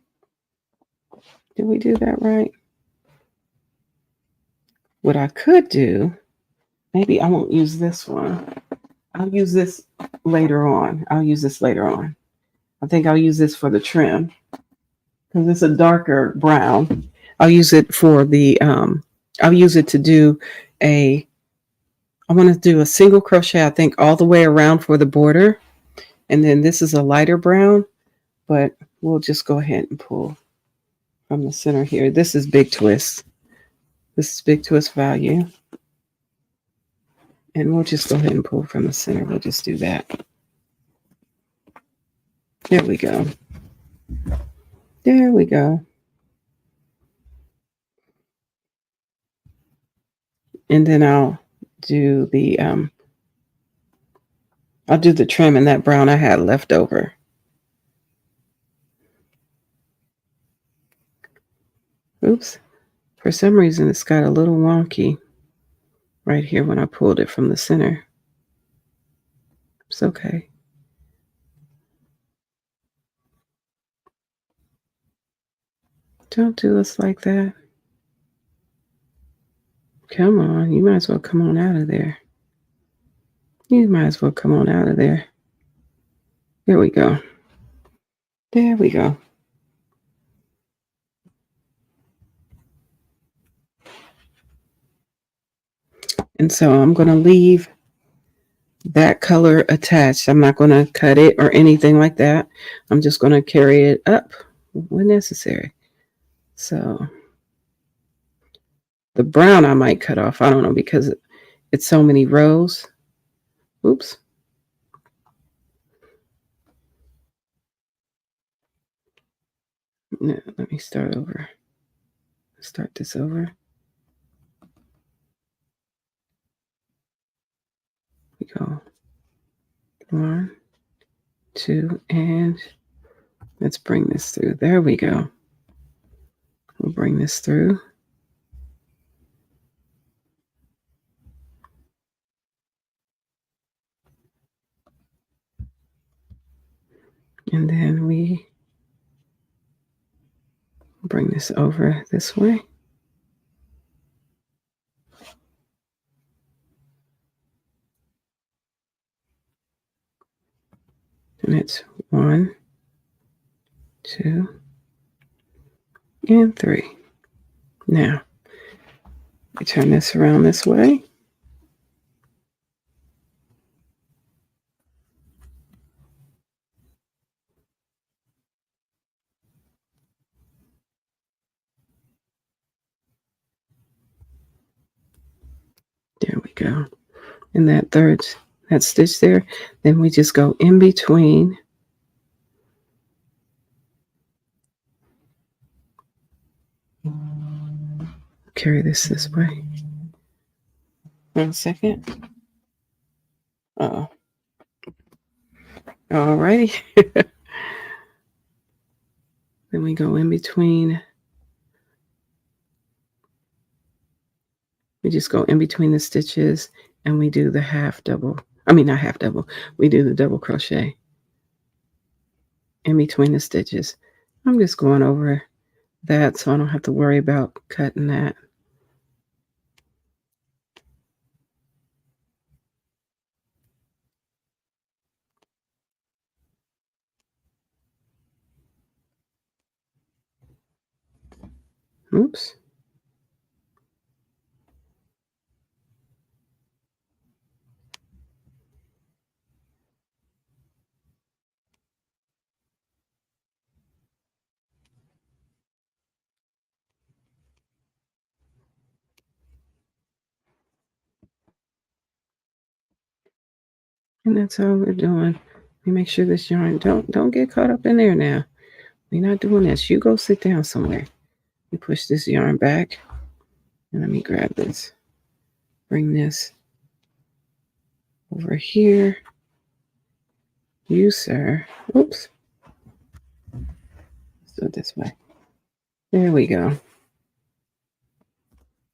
did we do that right? What I could do, maybe I won't use this one. I'll use this later on. I think I'll use this for the trim because it's a darker brown. I'll use it for the I'll use it to do I want to do a single crochet, I think, all the way around for the border. And then this is a lighter brown, but we'll just go ahead and pull from the center here. This is big twist. This is big twist value. And we'll just go ahead and pull from the center. We'll just do that. There we go. There we go. And then I'll do the trim in that brown I had left over. Oops. For some reason, it's got a little wonky right here when I pulled it from the center. It's okay. Don't do us like that. Come on. You might as well come on out of there. You might as well come on out of there. There we go. There we go. And so I'm going to leave that color attached. I'm not going to cut it or anything like that. I'm just going to carry it up when necessary. So the brown I might cut off. I don't know because it's so many rows. Oops. No, let me start over. Start this over. We go 1, 2, and let's bring this through. There we go. We'll bring this through. And then we bring this over this way. And it's 1, 2, and 3. Now, we turn this around this way. There we go. And that stitch there, then we just go in between. Carry this way. 1 second. Uh-oh. Alrighty. Then we go in between. We just go in between the stitches and we do the half double. I mean, not half double. We do the double crochet in between the stitches. I'm just going over that so I don't have to worry about cutting that. Oops. And that's all we're doing. We make sure this yarn don't get caught up in there now. We're not doing this. You go sit down somewhere. We push this yarn back. And let me grab this. Bring this over here. You, sir. Oops. Let's do it this way. There we go.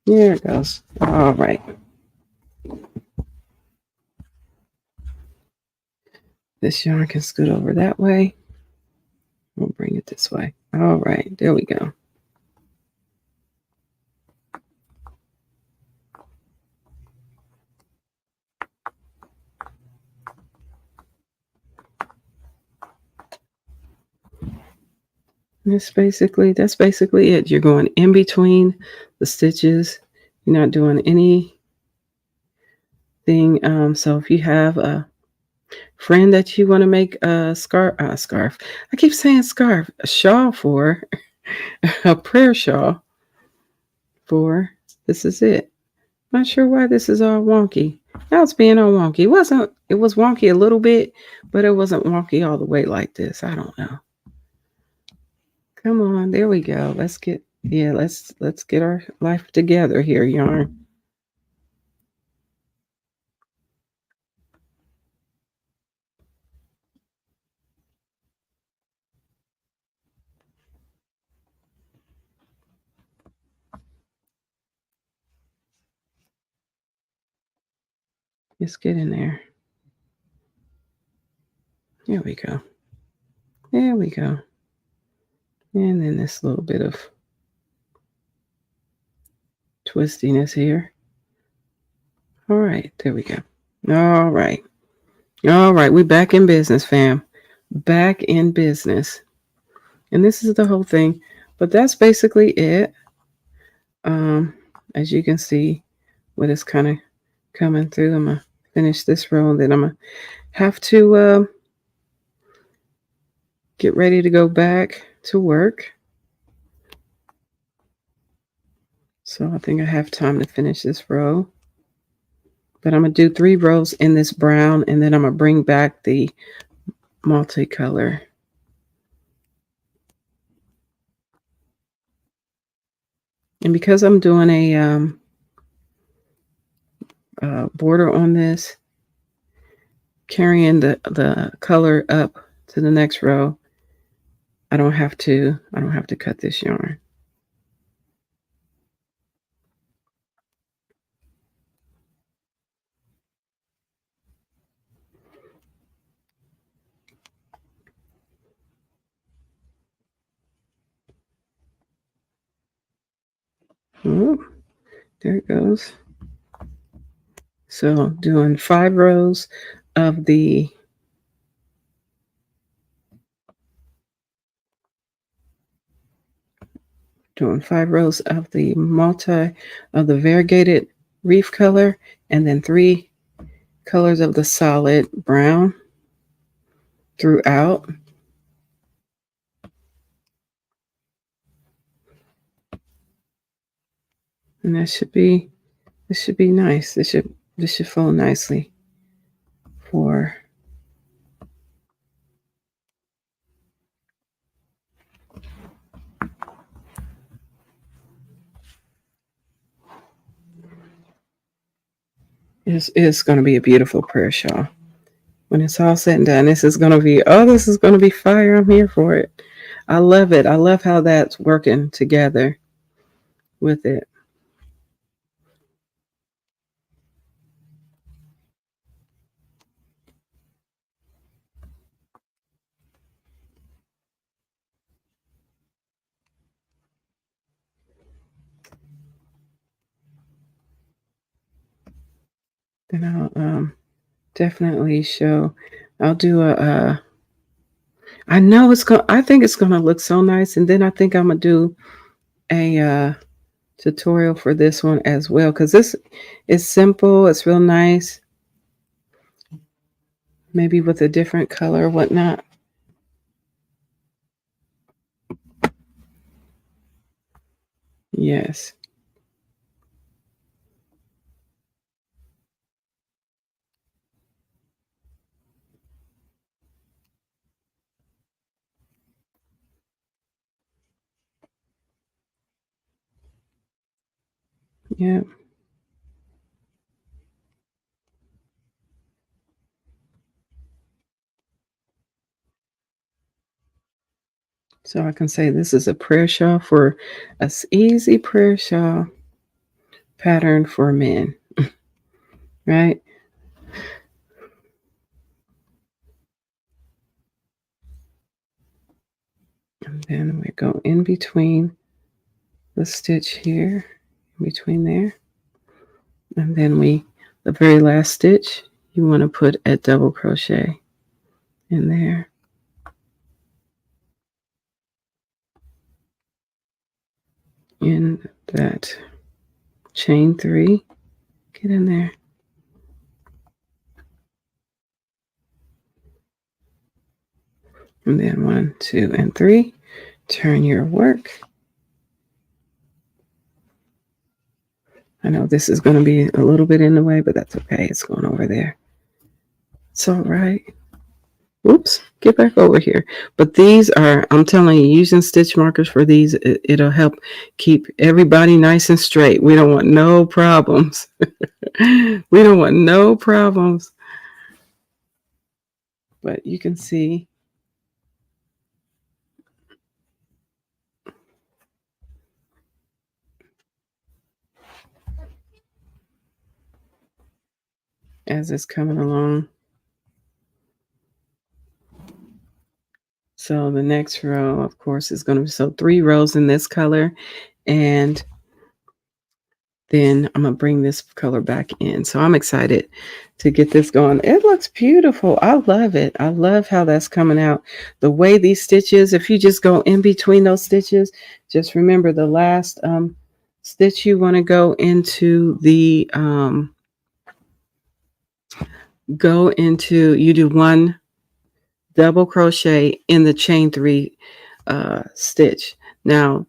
There it goes. All right. This yarn can scoot over that way. We'll bring it this way. All right. There we go. That's basically it. You're going in between the stitches. You're not doing anything. So if you have a friend that you want to make a scarf. I keep saying scarf, a shawl for, a prayer shawl for. This is it. Not sure why this is all wonky. Now it's being all wonky. It was wonky a little bit, but it wasn't wonky all the way like this. I don't know. Come on, there we go. Let's get our life together here, yarn. Let's get in there. There we go. There we go. And then this little bit of twistiness here. All right, there we go. All right. All right, we back in business, fam. Back in business. And this is the whole thing. But that's basically it. As you can see, what is kind of coming through. I'm going to finish this row, and then I'm going to have to get ready to go back to work. So I think I have time to finish this row. But I'm going to do 3 rows in this brown, and then I'm going to bring back the multicolor. And because I'm doing a border on this, carrying the color up to the next row, I don't have to cut this yarn. Oh, there it goes. So doing 5 rows of the variegated reef color, and then 3 colors of the solid brown throughout. And this should be nice. This should flow nicely for it's going to be a beautiful prayer shawl. When it's all said and done, this is going to be fire. I'm here for it. I love it. I love how that's working together with it. Then I'll definitely show. I'll do I think it's gonna look so nice, and then I think I'm gonna do a tutorial for this one as well, because this is simple. It's real nice. Maybe with a different color or whatnot. Yes. Yeah. So I can say this is a prayer shawl for an easy prayer shawl pattern for men, right? And then we go in between the stitch here, in between there. And then the very last stitch, you want to put a double crochet in there. In that chain 3, get in there. And then 1, 2, and 3, turn your work. I know this is going to be a little bit in the way, but that's okay. It's going over there. It's all right. Oops, get back over here. But these are, I'm telling you, using stitch markers for these, it'll help keep everybody nice and straight. We don't want no problems. We don't want no problems. But you can see as it's coming along. So the next row, of course, is going to be 3 rows in this color, and then I'm going to bring this color back in. So I'm excited to get this going. It looks beautiful. I love it. I love how that's coming out. The way these stitches, if you just go in between those stitches, just remember the last stitch you want to go into the, you do 1 double crochet in the chain 3 stitch. Now,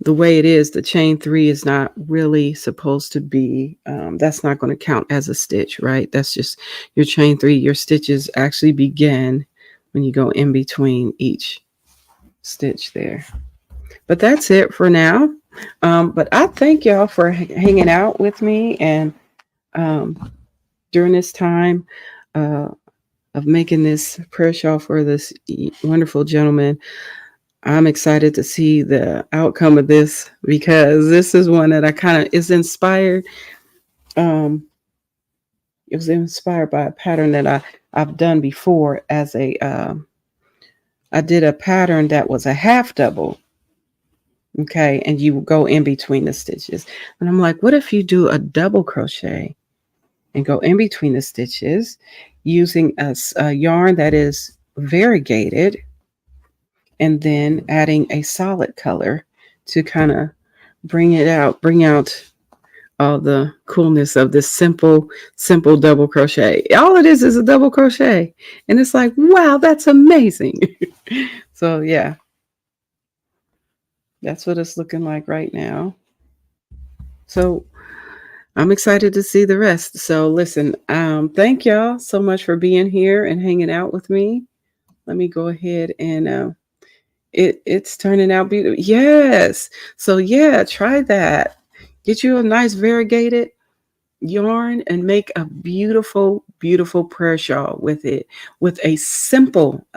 the way it is, the chain 3 is not really supposed to be, that's not going to count as a stitch, right? That's just your chain 3. Your stitches actually begin when you go in between each stitch there. But that's it for now. But I thank y'all for hanging out with me and during this time of making this prayer shawl for this wonderful gentleman. I'm excited to see the outcome of this because this is one that I kind of is inspired. It was inspired by a pattern that I've done before as a, I did a pattern that was a half double. Okay. And you go in between the stitches. And I'm like, what if you do a double crochet and go in between the stitches using a yarn that is variegated, and then adding a solid color to kind of bring out all the coolness of this simple double crochet. All it is a double crochet. And it's like, wow, that's amazing. So yeah, that's what it's looking like right now. So I'm excited to see the rest. So listen, thank y'all so much for being here and hanging out with me. Let me go ahead and it's turning out beautiful. Yes. So yeah, try that. Get you a nice variegated yarn and make a beautiful, beautiful prayer shawl with it, with a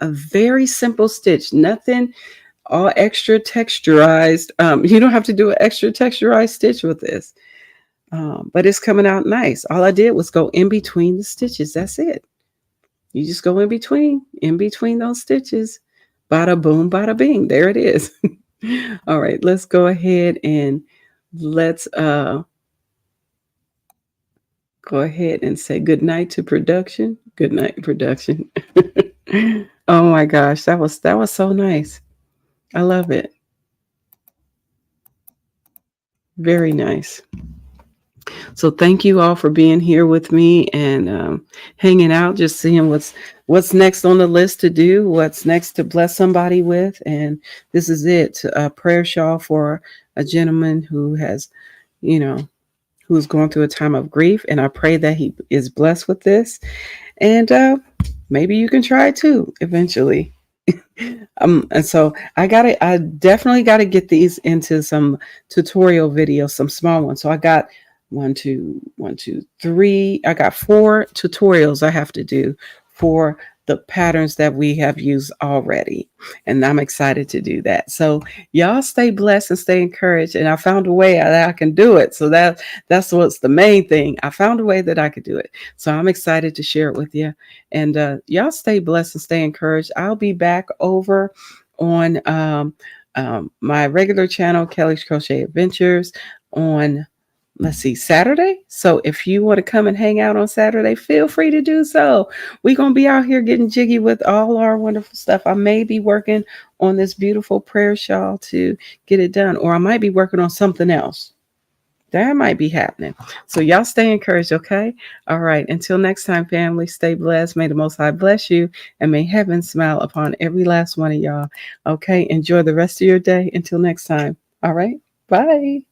very simple stitch. Nothing all extra texturized. You don't have to do an extra texturized stitch with this. But it's coming out nice. All I did was go in between the stitches. That's it. You just go in between those stitches. Bada boom, bada bing. There it is. All right, let's go ahead and let's go ahead and say good night to production. Good night, production. Oh my gosh, that was so nice. I love it. Very nice. So thank you all for being here with me and hanging out, just seeing what's next on the list to do, what's next to bless somebody with. And this is it, a prayer shawl for a gentleman who has, who's going through a time of grief. And I pray that he is blessed with this. And maybe you can try it too eventually. And so I definitely got to get these into some tutorial videos, some small ones. So I got 1, 2, 1, 2, 3. I got 4 tutorials I have to do for the patterns that we have used already. And I'm excited to do that. So y'all stay blessed and stay encouraged. And I found a way that I can do it. So that's what's the main thing. I found a way that I could do it. So I'm excited to share it with you. And y'all stay blessed and stay encouraged. I'll be back over on my regular channel, Kelly's Crochet Adventures, on let's see, Saturday. So if you want to come and hang out on Saturday, feel free to do so. We're going to be out here getting jiggy with all our wonderful stuff. I may be working on this beautiful prayer shawl to get it done, or I might be working on something else. That might be happening. So y'all stay encouraged, okay? All right. Until next time, family, stay blessed. May the Most High bless you, and may heaven smile upon every last one of y'all. Okay. Enjoy the rest of your day. Until next time. All right. Bye.